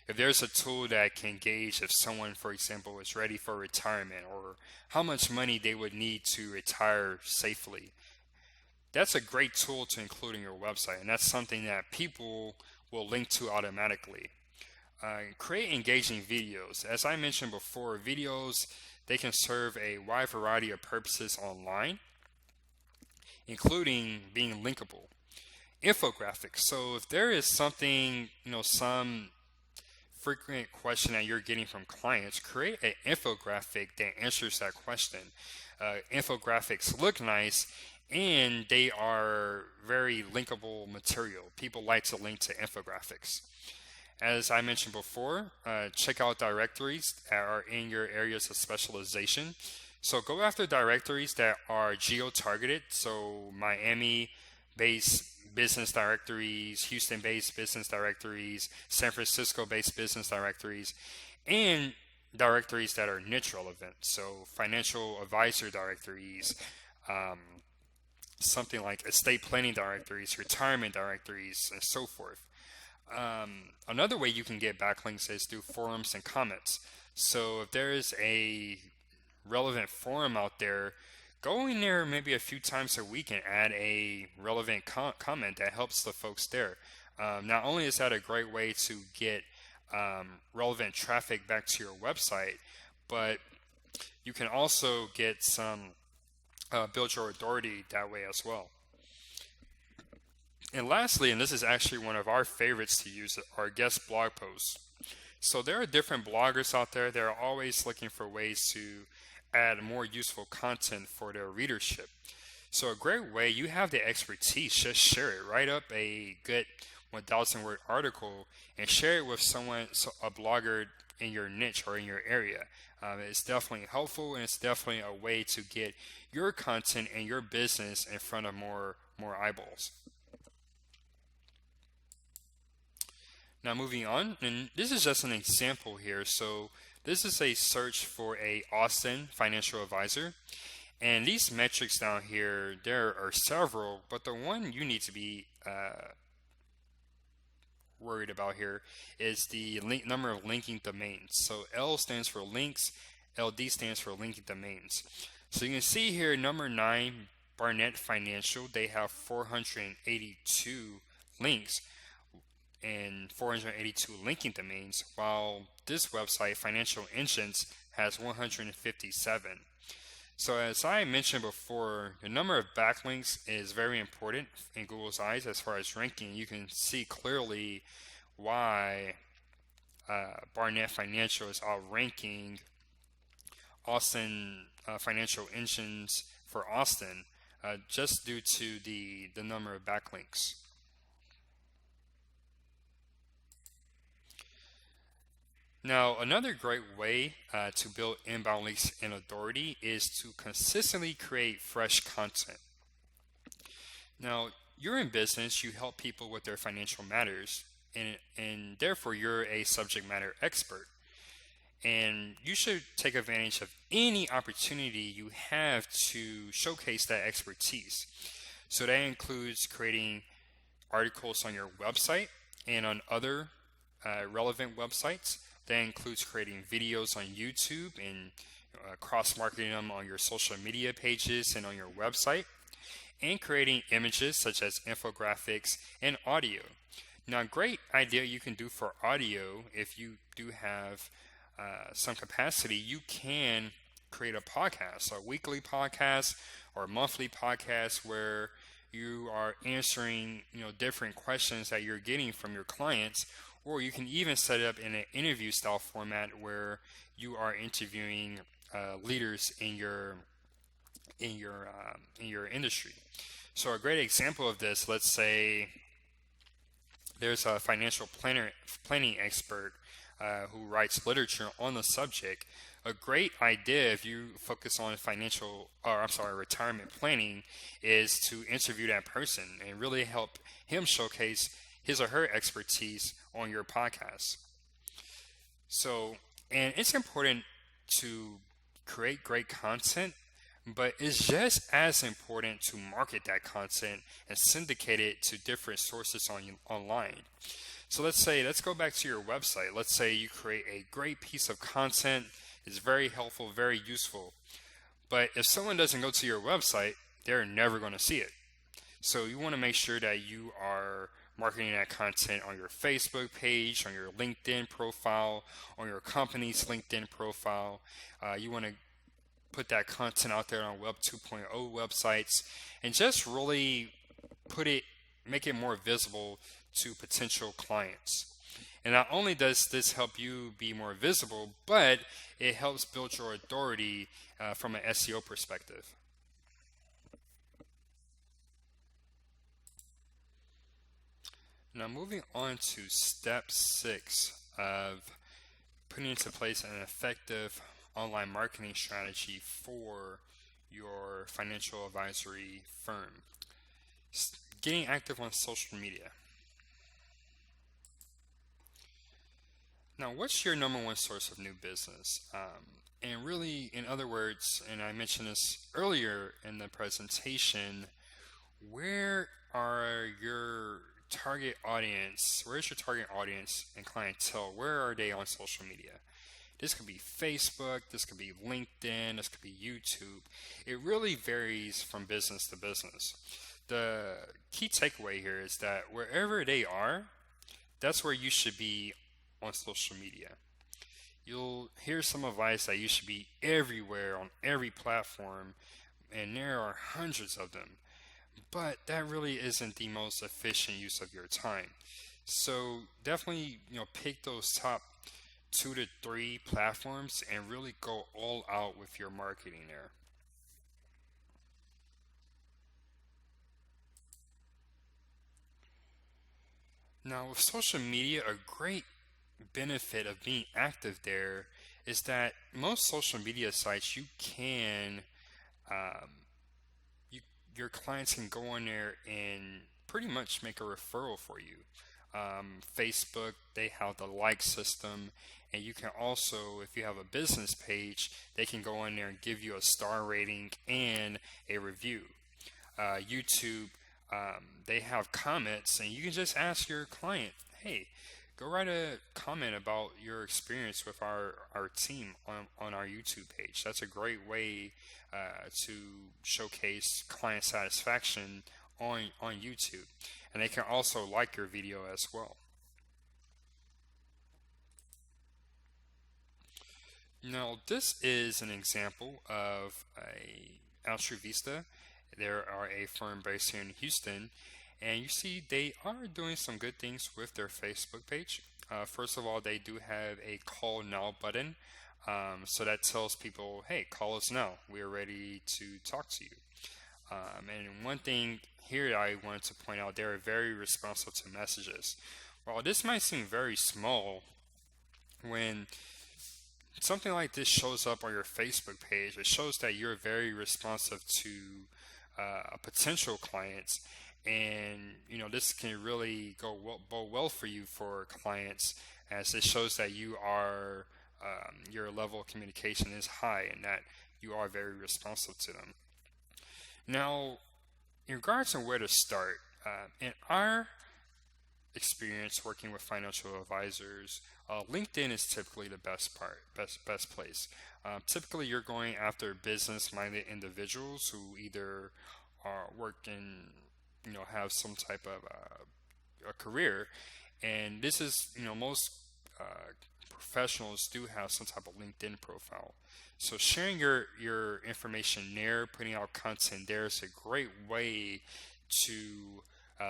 if there's a tool that can gauge if someone, for example, is ready for retirement or how much money they would need to retire safely, that's a great tool to include in your website, and that's something that people will link to automatically. Create engaging videos. As I mentioned before, videos, they can serve a wide variety of purposes online, including being linkable. Infographics. So if there is something, some frequent question that you're getting from clients, create an infographic that answers that question. Infographics look nice and they are very linkable material. People like to link to infographics. As I mentioned before, check out directories that are in your areas of specialization. So go after directories that are geo-targeted. So Miami-based business directories, Houston-based business directories, San Francisco-based business directories, and directories that are niche relevant. So financial advisor directories, something like estate planning directories, retirement directories, and so forth. Another way you can get backlinks is through forums and comments. So if there is a relevant forum out there, go in there maybe a few times a week and add a relevant comment that helps the folks there. Not only is that a great way to get relevant traffic back to your website, but you can also get some build your authority that way as well. And lastly, and this is actually one of our favorites to use, are guest blog posts. So there are different bloggers out there that are always looking for ways to add more useful content for their readership. So a great way, you have the expertise, just share it. Write up a good 1,000 word article and share it with someone, a blogger in your niche or in your area. It's definitely helpful, and it's definitely a way to get your content and your business in front of more eyeballs. Now moving on, and this is just an example here. So this is a search for a Austin financial advisor. And these metrics down here, there are several, but the one you need to be worried about here is the number of linking domains. So L stands for links, LD stands for linking domains. So you can see here, number 9, Barnett Financial, they have 482 links and 482 linking domains, while this website, Financial Engines, has 157. So as I mentioned before, the number of backlinks is very important in Google's eyes as far as ranking. You can see clearly why Barnett Financial is outranking Austin Financial Engines for Austin, just due to the number of backlinks. Now, another great way to build inbound links and authority is to consistently create fresh content. Now, you're in business, you help people with their financial matters, and therefore you're a subject matter expert. And you should take advantage of any opportunity you have to showcase that expertise. So that includes creating articles on your website and on other relevant websites. That includes creating videos on YouTube and cross marketing them on your social media pages and on your website, and creating images such as infographics and audio. Now, a great idea you can do for audio, if you do have some capacity, you can create a podcast, a weekly podcast or a monthly podcast where you are answering different questions that you're getting from your clients, or you can even set it up in an interview style format where you are interviewing leaders in your industry. So a great example of this, let's say there's a planning expert who writes literature on the subject. A great idea if you focus on retirement planning is to interview that person and really help him showcase his or her expertise on your podcast. So, and it's important to create great content, but it's just as important to market that content and syndicate it to different sources online. So let's go back to your website. Let's say you create a great piece of content, it's very helpful, very useful. But if someone doesn't go to your website, they're never going to see it. So you want to make sure that you are marketing that content on your Facebook page, on your LinkedIn profile, on your company's LinkedIn profile. You want to put that content out there on Web 2.0 websites and just really make it more visible to potential clients. And not only does this help you be more visible, but it helps build your authority from an SEO perspective. Now, moving on to step 6 of putting into place an effective online marketing strategy for your financial advisory firm. Getting active on social media. Now, what's your number one source of new business? And really, in other words, and I mentioned this earlier in the presentation, where are your target audience? Where's your target audience and clientele? Where are they on social media? This could be Facebook, this could be LinkedIn, this could be YouTube. It really varies from business to business. The key takeaway here is that wherever they are, that's where you should be on social media. You'll hear some advice that you should be everywhere on every platform, and there are hundreds of them. But that really isn't the most efficient use of your time. So definitely, pick those top 2 to 3 platforms and really go all out with your marketing there. Now, with social media, a great benefit of being active there is that most social media sites um, your clients can go on there and pretty much make a referral for you. Facebook, they have the like system, and you can also, if you have a business page, they can go in there and give you a star rating and a review. YouTube, they have comments, and you can just ask your client, hey, go write a comment about your experience with our team on our YouTube page. That's a great way to showcase client satisfaction on YouTube. And they can also like your video as well. Now, this is an example of a Altru Vista. They are a firm based here in Houston, and you see they are doing some good things with their Facebook page. First of all, they do have a call now button. So that tells people, hey, call us now. We are ready to talk to you. And one thing here I wanted to point out, they're very responsive to messages. While this might seem very small, When something like this shows up on your Facebook page, it shows that you're very responsive to potential clients, and this can really go well for you for clients, as it shows that your level of communication is high and that you are very responsive to them. Now, in regards to where to start, in our experience working with financial advisors, LinkedIn is typically the best place. Typically, you're going after business-minded individuals who either work in, have some type of a career, and this is, most professionals do have some type of LinkedIn profile. So sharing your information there, putting out content there is a great way to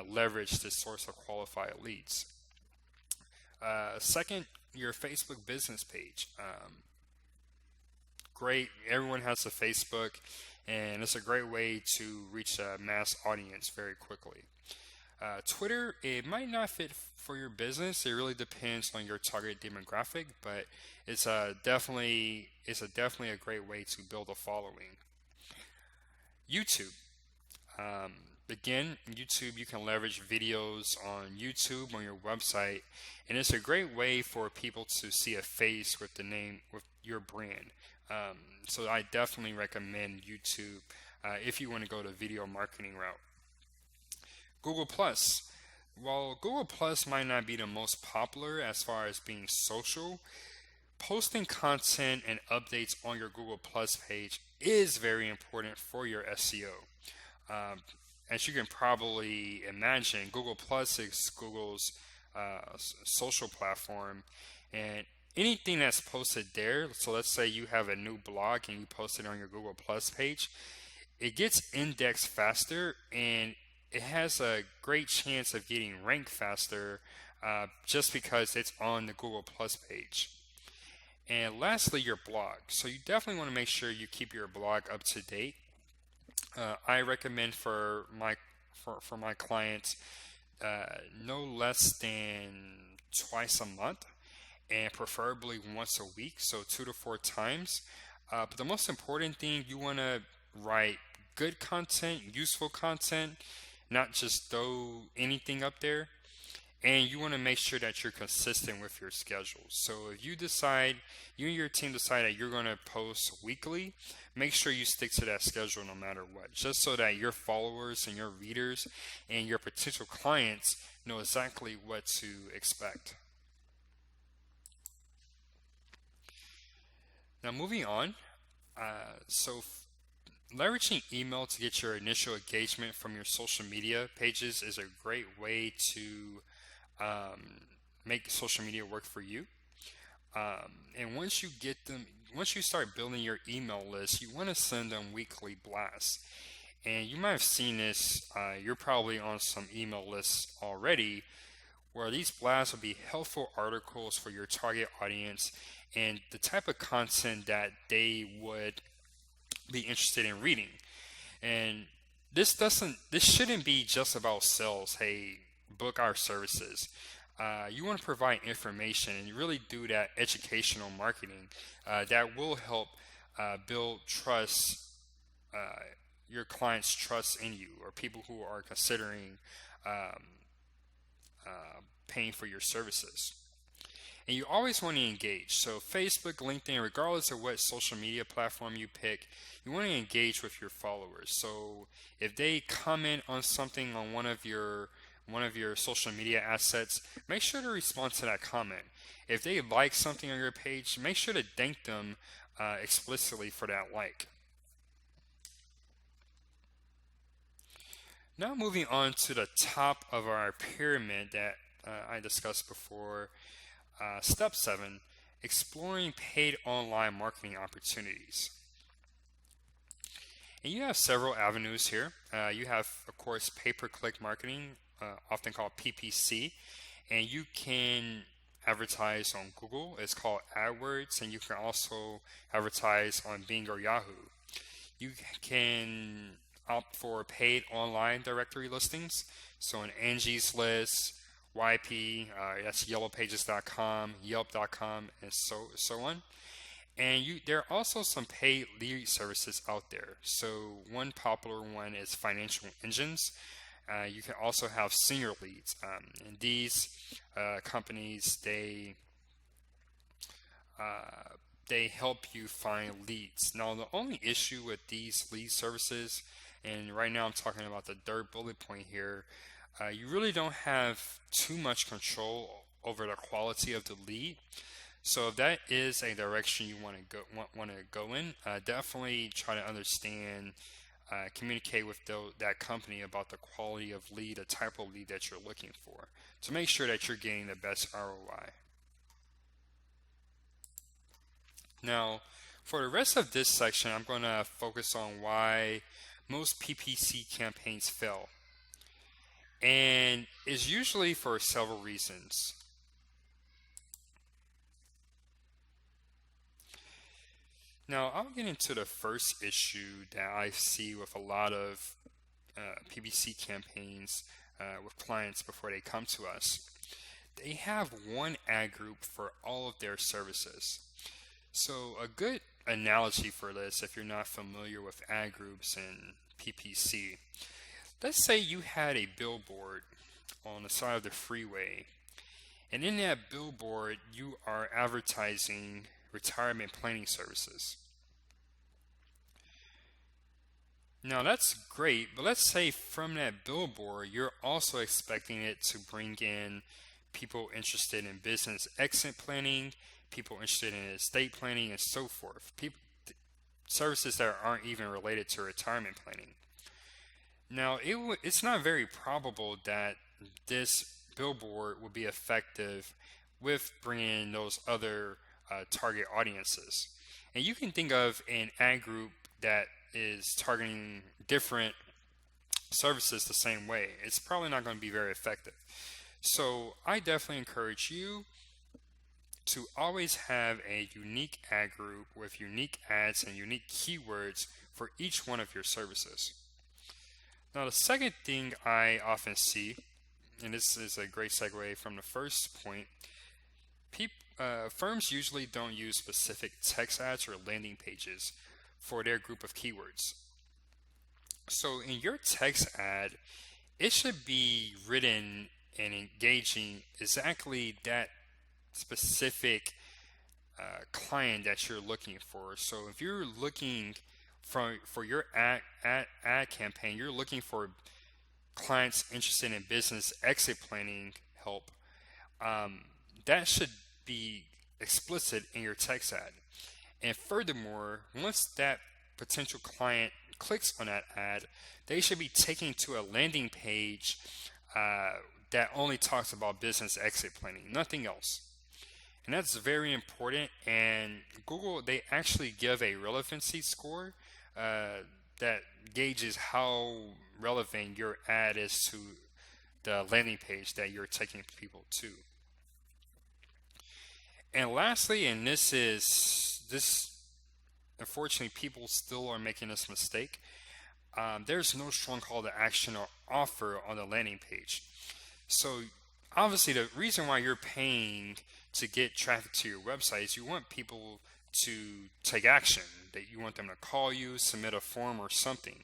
leverage this source of qualified leads. Second, your Facebook business page. Great, everyone has a Facebook, and it's a great way to reach a mass audience very quickly. Twitter, it might not fit for your business. It really depends on your target demographic, but it's definitely a great way to build a following. YouTube. Again, YouTube, you can leverage videos on YouTube on your website, and it's a great way for people to see a face with the name, with your brand. So I definitely recommend YouTube if you want to go the video marketing route. Google Plus. While Google Plus might not be the most popular as far as being social, posting content and updates on your Google Plus page is very important for your SEO. As you can probably imagine, Google Plus is Google's social platform, and anything that's posted there, so let's say you have a new blog and you post it on your Google Plus page, it gets indexed faster, and it has a great chance of getting ranked faster just because it's on the Google Plus page. And lastly, your blog. So you definitely want to make sure you keep your blog up to date. I recommend for my clients no less than twice a month, and preferably once a week, so 2 to 4 times. But the most important thing, you want to write good content, useful content, not just throw anything up there. And you want to make sure that you're consistent with your schedule. So if you and your team decide that you're going to post weekly, make sure you stick to that schedule no matter what, just so that your followers and your readers and your potential clients know exactly what to expect. Now, moving on, leveraging email to get your initial engagement from your social media pages is a great way to make social media work for you. And once you start building your email list, you want to send them weekly blasts. And you might have seen this, you're probably on some email lists already, where these blasts will be helpful articles for your target audience and the type of content that they would be interested in reading. And this shouldn't be just about sales. Hey, book our services. You want to provide information, and you really do that educational marketing that will help build trust, your clients' trust in you, or people who are considering paying for your services. And you always want to engage. So Facebook, LinkedIn, regardless of what social media platform you pick, you want to engage with your followers. So if they comment on something on one of your social media assets, make sure to respond to that comment. If they like something on your page, make sure to thank them explicitly for that like. Now moving on to the top of our pyramid that I discussed before. Step 7, exploring paid online marketing opportunities. And you have several avenues here. You have, of course, pay-per-click marketing, often called PPC, and you can advertise on Google. It's called AdWords, and you can also advertise on Bing or Yahoo. You can opt for paid online directory listings, so an Angie's List YP, that's yellowpages.com, yelp.com, and so on. And there are also some paid lead services out there. So one popular one is financial engines. You can also have senior leads. And these companies, they help you find leads. Now, the only issue with these lead services, and right now I'm talking about the third bullet point here, you really don't have too much control over the quality of the lead. So if that is a direction you want to go in, definitely try to understand, communicate with that company about the quality of lead, the type of lead that you're looking for, to make sure that you're getting the best ROI. Now, for the rest of this section, I'm going to focus on why most PPC campaigns fail. And it's usually for several reasons. Now, I'll get into the first issue that I see with a lot of PPC campaigns with clients before they come to us. They have one ad group for all of their services. So a good analogy for this, if you're not familiar with ad groups and PPC, let's say you had a billboard on the side of the freeway, and in that billboard you are advertising retirement planning services. Now that's great, but let's say from that billboard you're also expecting it to bring in people interested in business exit planning, people interested in estate planning, and so forth. Services that aren't even related to retirement planning. Now, it's not very probable that this billboard will be effective with bringing in those other target audiences. And you can think of an ad group that is targeting different services the same way. It's probably not going to be very effective. So I definitely encourage you to always have a unique ad group with unique ads and unique keywords for each one of your services. Now, the second thing I often see, and this is a great segue from the first point, firms usually don't use specific text ads or landing pages for their group of keywords. So in your text ad, it should be written and engaging exactly that specific client that you're looking for. So if you're looking for your ad campaign, you're looking for clients interested in business exit planning help, that should be explicit in your text ad. And furthermore, once that potential client clicks on that ad, they should be taken to a landing page that only talks about business exit planning, nothing else. And that's very important. And Google, they actually give a relevancy score that gauges how relevant your ad is to the landing page that you're taking people to. And lastly, and this unfortunately people still are making this mistake, there's no strong call to action or offer on the landing page. So obviously the reason why you're paying to get traffic to your website is you want people to take action, that you want them to call you, submit a form or something.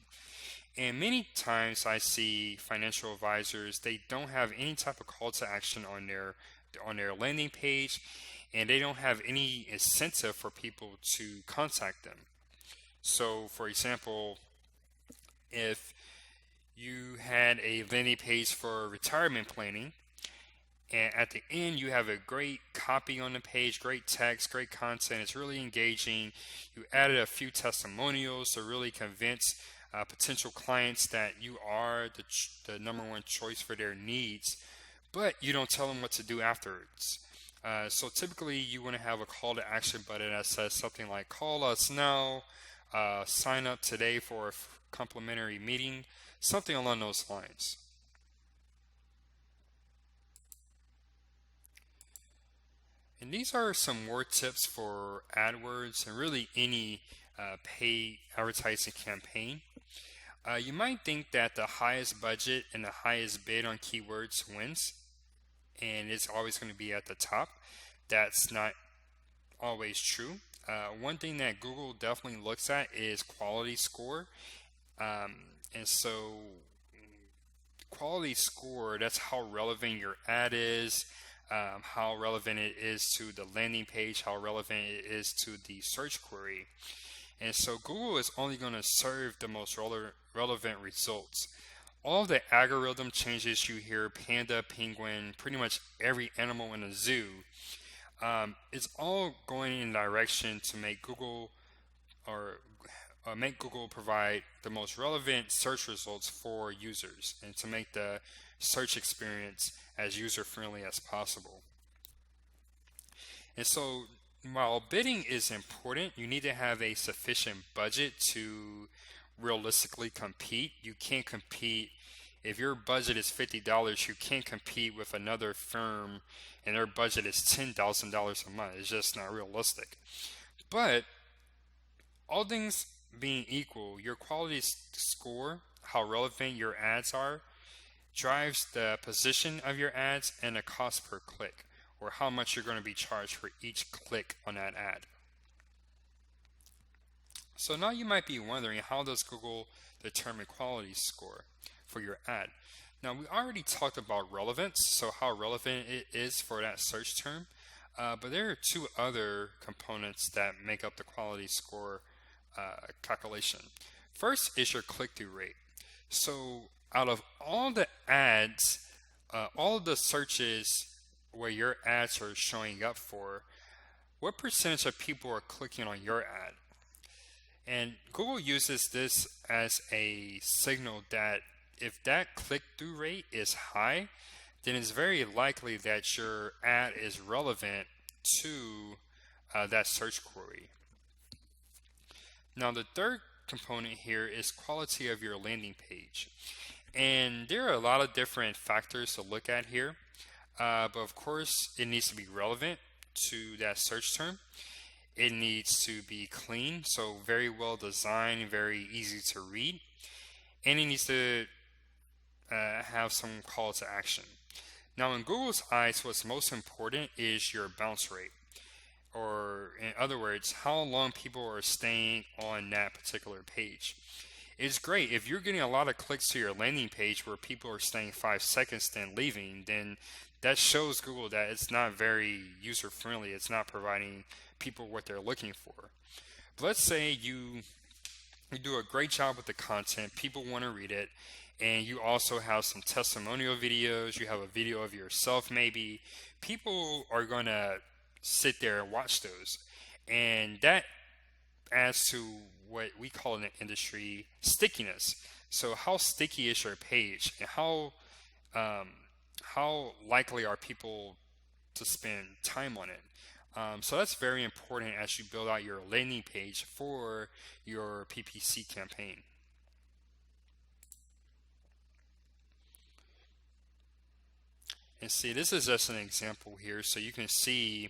And many times I see financial advisors, they don't have any type of call to action on their landing page, and they don't have any incentive for people to contact them. So for example, if you had a landing page for retirement planning, and at the end you have a great copy on the page, great text, great content, it's really engaging, you added a few testimonials to really convince potential clients that you are the number one choice for their needs, but you don't tell them what to do afterwards. So typically you want to have a call to action button that says something like, call us now, sign up today for a complimentary meeting, something along those lines. And these are some more tips for AdWords and really any paid advertising campaign. You might think that the highest budget and the highest bid on keywords wins. and it's always going to be at the top. That's not always true. One thing that Google definitely looks at is quality score. Um, and so, quality score, that's how relevant your ad is, how relevant it is to the landing page, how relevant it is to the search query. And so Google is only going to serve the most relevant results. All the algorithm changes you hear, panda, penguin, pretty much every animal in a zoo, it's all going in direction to make Google or make Google provide the most relevant search results for users and to make the search experience as user friendly as possible. And so, while bidding is important, you need to have a sufficient budget to realistically compete. You can't compete if your budget is $50, you can't compete with another firm and their budget is $10,000 a month. It's just not realistic. But all things being equal, your quality score, how relevant your ads are, drives the position of your ads and the cost per click, or how much you're going to be charged for each click on that ad. So now you might be wondering, how does Google determine quality score for your ad? Now, we already talked about relevance, so how relevant it is for that search term, but there are two other components that make up the quality score calculation. First is your click-through rate. So out of all the ads, all of the searches where your ads are showing up for, what percentage of people are clicking on your ad? And Google uses this as a signal that if that click-through rate is high, then it's very likely that your ad is relevant to that search query. Now, the third component here is quality of your landing page. And there are a lot of different factors to look at here. But of course, it needs to be relevant to that search term. It needs to be clean, so very well designed, very easy to read. And it needs to have some call to action. Now, in Google's eyes, what's most important is your bounce rate. Or in other words, how long people are staying on that particular page. It's great if you're getting a lot of clicks to your landing page where people are staying 5 seconds then leaving, then that shows Google that it's not very user friendly. It's not providing people what they're looking for. But let's say you do a great job with the content, people want to read it, and you also have some testimonial videos, you have a video of yourself maybe. People are going to sit there and watch those, and that adds to what we call in the industry stickiness. So how sticky is your page, and how likely are people to spend time on it? So that's very important as you build out your landing page for your PPC campaign. And see, this is just an example here, so you can see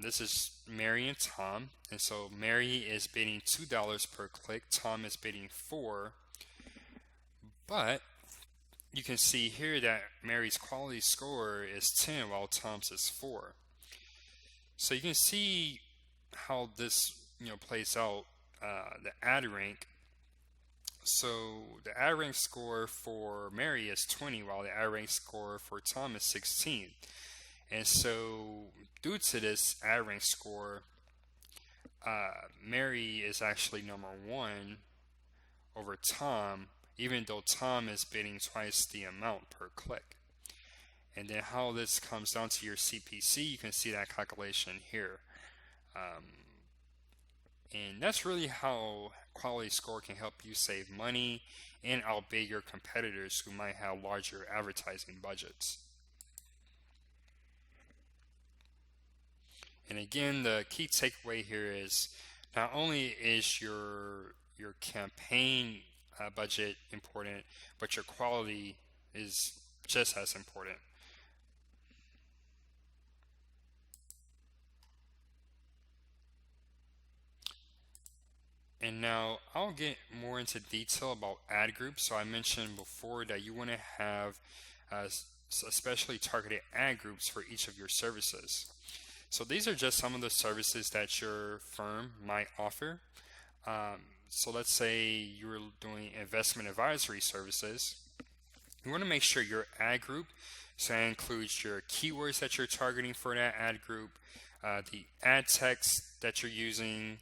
this is Mary and Tom, and so Mary is bidding $2 per click, Tom is bidding $4, but you can see here that Mary's quality score is 10 while Tom's is 4. So you can see how this plays out, the ad rank. So the ad rank score for Mary is 20 while the ad rank score for Tom is 16. And so due to this ad rank score, Mary is actually number 1 over Tom, even though Tom is bidding twice the amount per click. And then how this comes down to your CPC, you can see that calculation here. And that's really how quality score can help you save money and outbid your competitors who might have larger advertising budgets. And again, the key takeaway here is not only is your campaign budget important, but your quality is just as important. And now I'll get more into detail about ad groups. So I mentioned before that you want to have especially targeted ad groups for each of your services. So these are just some of the services that your firm might offer. So let's say you're doing investment advisory services. You want to make sure your ad group, so that includes your keywords that you're targeting for that ad group, the ad text that you're using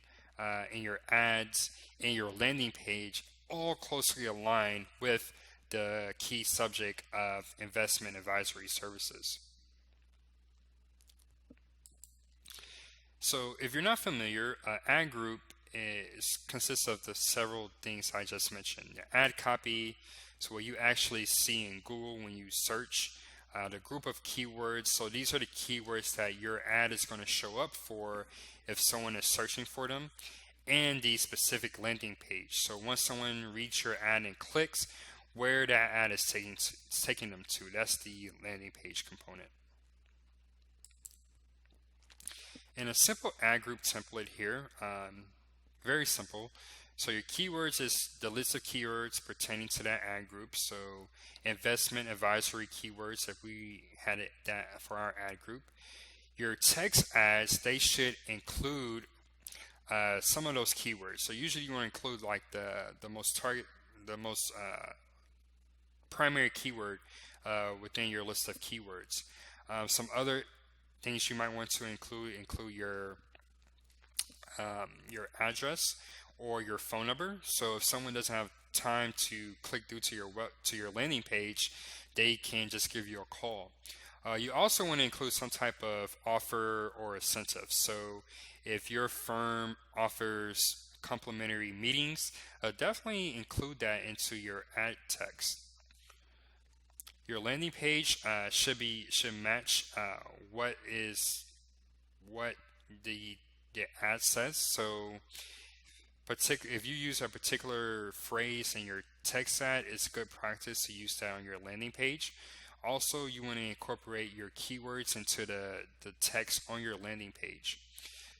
in your ads, and your landing page, all closely aligned with the key subject of investment advisory services. So if you're not familiar, ad group consists of the several things I just mentioned. Your ad copy, so what you actually see in Google when you search, the group of keywords. So these are the keywords that your ad is going to show up for if someone is searching for them, and the specific landing page. So once someone reads your ad and clicks, where that ad is taking them to, that's the landing page component. In a simple ad group template here, very simple. So your keywords is the list of keywords pertaining to that ad group. So investment advisory keywords, if we had it that for our ad group. Your text ads, they should include some of those keywords. So usually you want to include like the most primary keyword within your list of keywords. Some other things you might want to include your address or your phone number. So if someone doesn't have time to click through to your landing page, they can just give you a call. You also want to include some type of offer or incentive. So if your firm offers complimentary meetings, definitely include that into your ad text. Your landing page should match what the ad says. So if you use a particular phrase in your text ad, it's good practice to use that on your landing page. Also, you want to incorporate your keywords into the text on your landing page.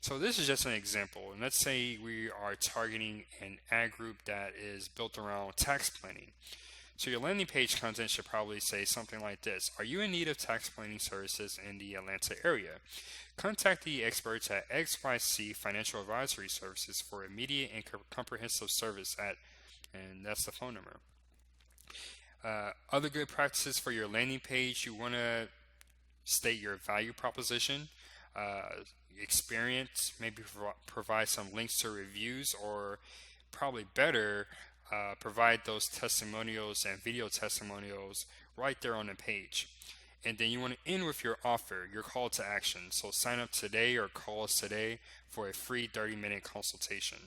So this is just an example. And let's say we are targeting an ad group that is built around tax planning. So your landing page content should probably say something like this: are you in need of tax planning services in the Atlanta area? Contact the experts at XYC Financial Advisory Services for immediate and comprehensive service and that's the phone number. Other good practices for your landing page: you want to state your value proposition, experience, maybe provide some links to reviews, or probably better, provide those testimonials and video testimonials right there on the page. And then you want to end with your offer, your call to action. So sign up today or call us today for a free 30-minute consultation.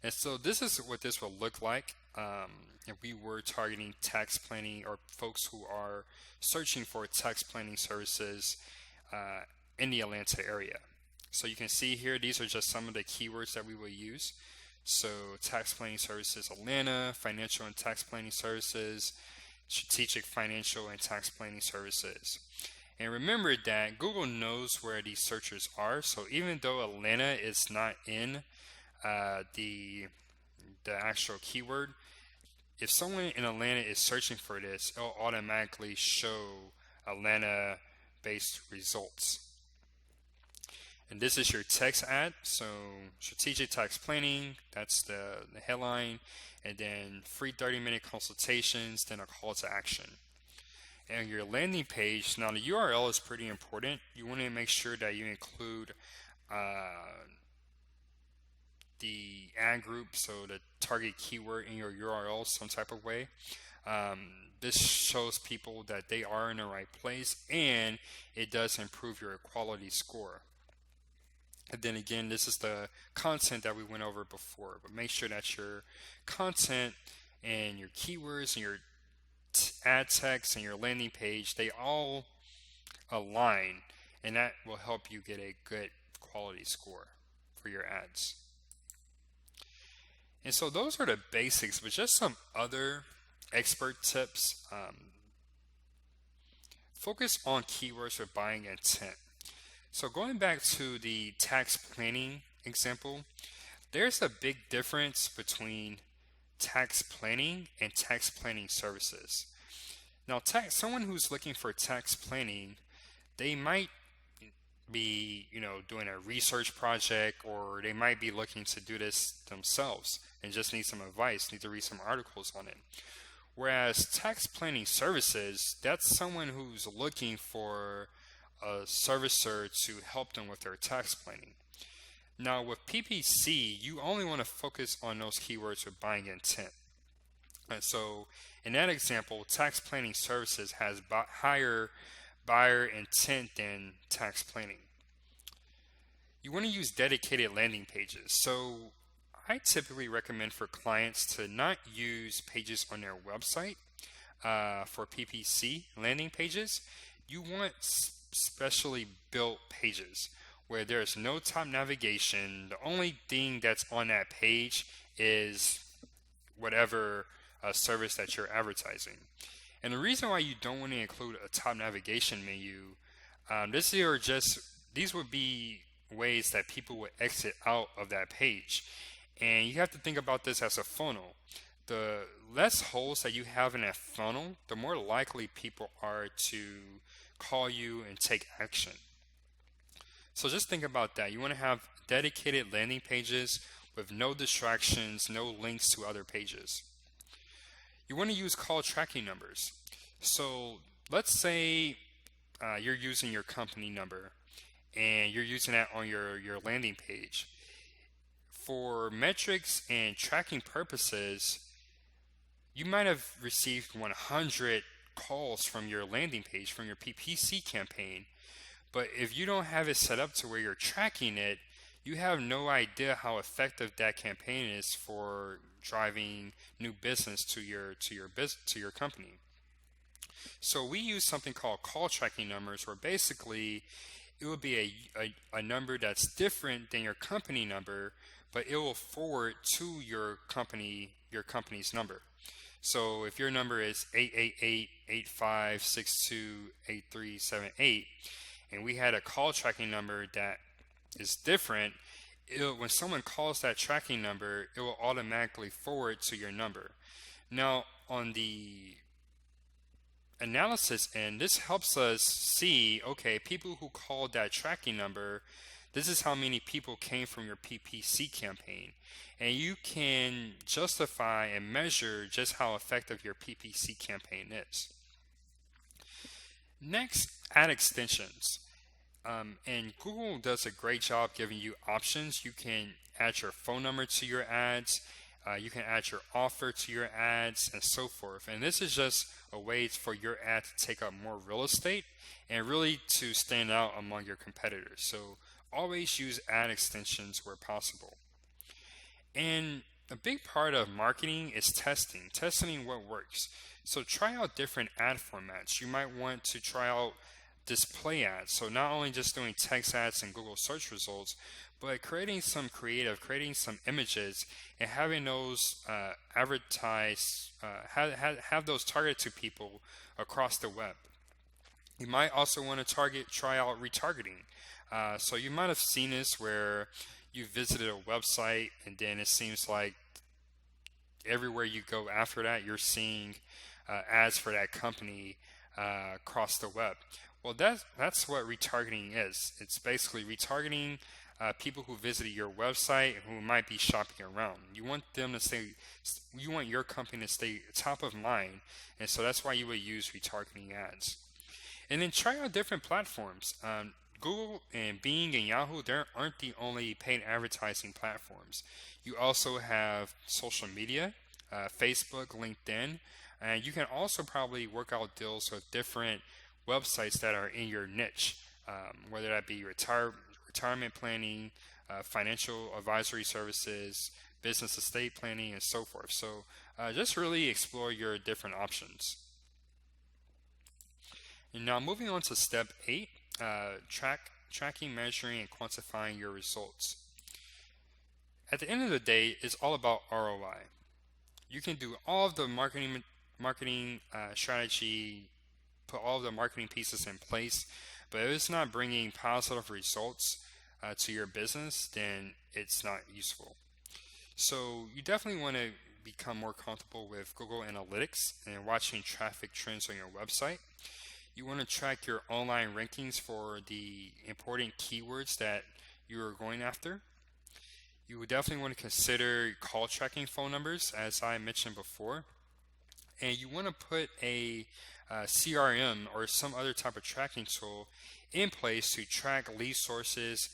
And so this is what this will look like if we were targeting tax planning or folks who are searching for tax planning services in the Atlanta area. So you can see here, these are just some of the keywords that we will use. So tax planning services Atlanta, financial and tax planning services, strategic financial and tax planning services. And remember that Google knows where these searchers are. So even though Atlanta is not in the actual keyword, if someone in Atlanta is searching for this, it'll automatically show Atlanta based results. And this is your text ad. So strategic tax planning, that's the headline, and then free 30-minute consultations, then a call to action. And your landing page, now the URL is pretty important. You want to make sure that you include the ad group, so the target keyword in your URL some type of way. This shows people that they are in the right place, and it does improve your quality score. And then again, this is the content that we went over before, but make sure that your content and your keywords and your ad text and your landing page, they all align, and that will help you get a good quality score for your ads. And so those are the basics, but just some other expert tips. Focus on keywords for buying intent. So going back to the tax planning example, there's a big difference between tax planning and tax planning services. Now, someone who's looking for tax planning, they might be, doing a research project, or they might be looking to do this themselves and just need some advice, need to read some articles on it. Whereas tax planning services, that's someone who's looking for a servicer to help them with their tax planning. Now, with PPC, you only want to focus on those keywords with buying intent. And so, in that example, tax planning services has higher buyer intent than tax planning. You want to use dedicated landing pages. So, I typically recommend for clients to not use pages on their website for PPC landing pages. You want specially built pages where there's no top navigation. The only thing that's on that page is whatever service that you're advertising. And the reason why you don't want to include a top navigation menu, these would be ways that people would exit out of that page. And you have to think about this as a funnel. The less holes that you have in that funnel, the more likely people are to call you and take action. So just think about that. You want to have dedicated landing pages with no distractions, no links to other pages. You want to use call tracking numbers. So let's say you're using your company number and you're using that on your landing page. For metrics and tracking purposes, you might have received 100 calls from your landing page, from your PPC campaign. But if you don't have it set up to where you're tracking it, you have no idea how effective that campaign is for driving new business to your company. So we use something called call tracking numbers, where basically it will be a number that's different than your company number, but it will forward to your company's number. So if your number is 888-8562-8378, and we had a call tracking number that is different, when someone calls that tracking number, it will automatically forward to your number. Now, on the analysis end, this helps us see, okay, people who called that tracking number, this is how many people came from your PPC campaign. And you can justify and measure just how effective your PPC campaign is. Next, ad extensions. And Google does a great job giving you options. You can add your phone number to your ads. You can add your offer to your ads and so forth. And this is just a way for your ad to take up more real estate and really to stand out among your competitors. So always use ad extensions where possible. And a big part of marketing is testing what works. So try out different ad formats. You might want to try out display ads. So not only just doing text ads in Google search results, but creating some images and having those advertised, have those targeted to people across the web. You might also want to try out retargeting. So you might have seen this where you visited a website and then it seems like everywhere you go after that, you're seeing ads for that company across the web. Well, that's what retargeting is. It's basically retargeting people who visited your website who might be shopping around. You want your company to stay top of mind, and so that's why you would use retargeting ads. And then try out different platforms. Google and Bing and Yahoo, they aren't the only paid advertising platforms. You also have social media, Facebook, LinkedIn, and you can also probably work out deals with different websites that are in your niche, whether that be retirement planning, financial advisory services, business estate planning, and so forth. So just really explore your different options. And now moving on to step 8, tracking, measuring, and quantifying your results. At the end of the day, it's all about ROI. You can do all of the marketing strategy, put all of the marketing pieces in place, but if it's not bringing positive results to your business, then it's not useful. So you definitely want to become more comfortable with Google Analytics and watching traffic trends on your website. You want to track your online rankings for the important keywords that you are going after. You would definitely want to consider call tracking phone numbers, as I mentioned before. And you want to put a CRM or some other type of tracking tool in place to track lead sources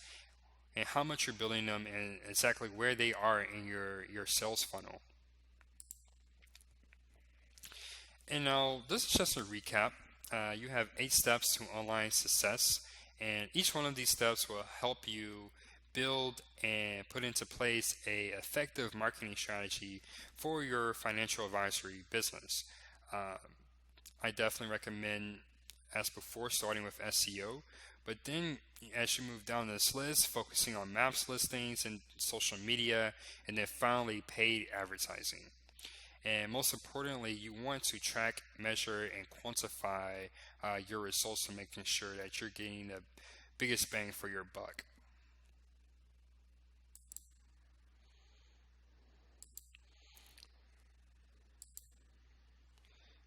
and how much you're building them and exactly where they are in your sales funnel. And now this is just a recap. You have 8 steps to online success, and each one of these steps will help you build and put into place a effective marketing strategy for your financial advisory business. I definitely recommend, as before, starting with SEO, but then as you move down this list, focusing on maps listings and social media, and then finally paid advertising. And most importantly, you want to track, measure, and quantify your results to making sure that you're getting the biggest bang for your buck.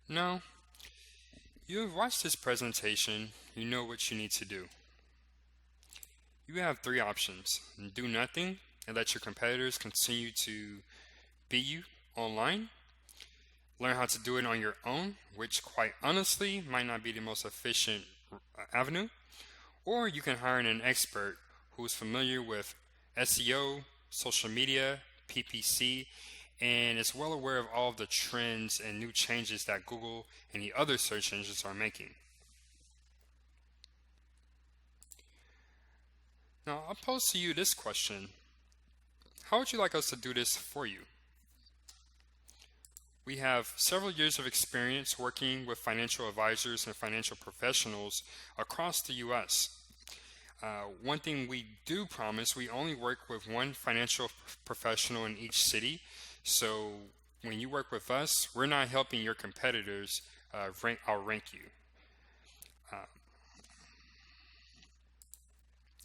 Now, you have watched this presentation, you know what you need to do. You have 3 options: do nothing and let your competitors continue to beat you online, learn how to do it on your own, which quite honestly might not be the most efficient avenue, or you can hire an expert who's familiar with SEO, social media, PPC, and is well aware of all of the trends and new changes that Google and the other search engines are making. Now, I'll pose to you this question: how would you like us to do this for you? We have several years of experience working with financial advisors and financial professionals across the U.S. One thing we do promise, we only work with one financial professional in each city. So when you work with us, we're not helping your competitors outrank you. Uh,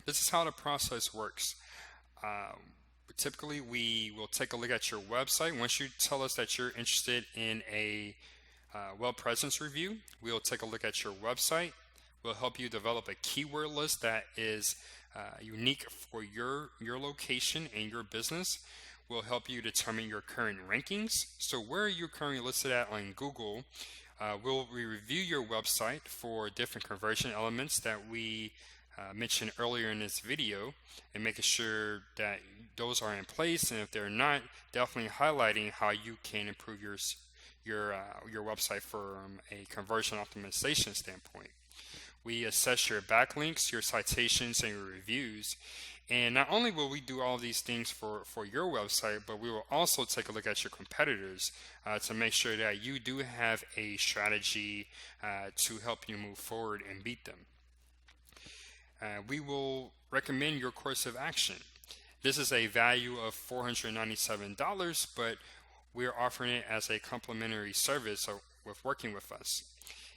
this is how the process works. Typically, we will take a look at your website. Once you tell us that you're interested in a web presence review, we'll take a look at your website. We'll help you develop a keyword list that is unique for your location and your business. We'll help you determine your current rankings. So where are you currently listed at on Google? We'll review your website for different conversion elements that we mentioned earlier in this video, and making sure that those are in place, and if they're not, definitely highlighting how you can improve your website from a conversion optimization standpoint. We assess your backlinks, your citations, and your reviews. And not only will we do all these things for your website, but we will also take a look at your competitors to make sure that you do have a strategy to help you move forward and beat them. We will recommend your course of action. This is a value of $497, but we're offering it as a complimentary service with working with us.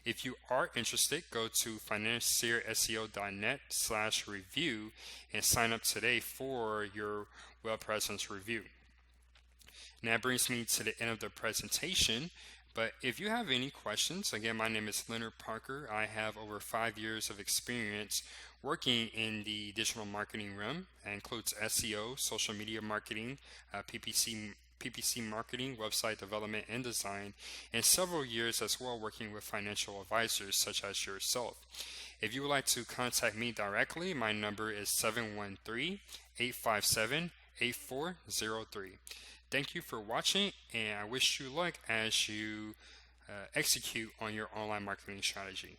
If you are interested, go to financierseo.net/review and sign up today for your web presence review. And that brings me to the end of the presentation. But if you have any questions, again, my name is Leonard Parker. I have over 5 years of experience working in the digital marketing realm. That includes SEO, social media marketing, PPC marketing, website development and design, and several years as well working with financial advisors such as yourself. If you would like to contact me directly, my number is 713-857-8403. Thank you for watching, and I wish you luck as you execute on your online marketing strategy.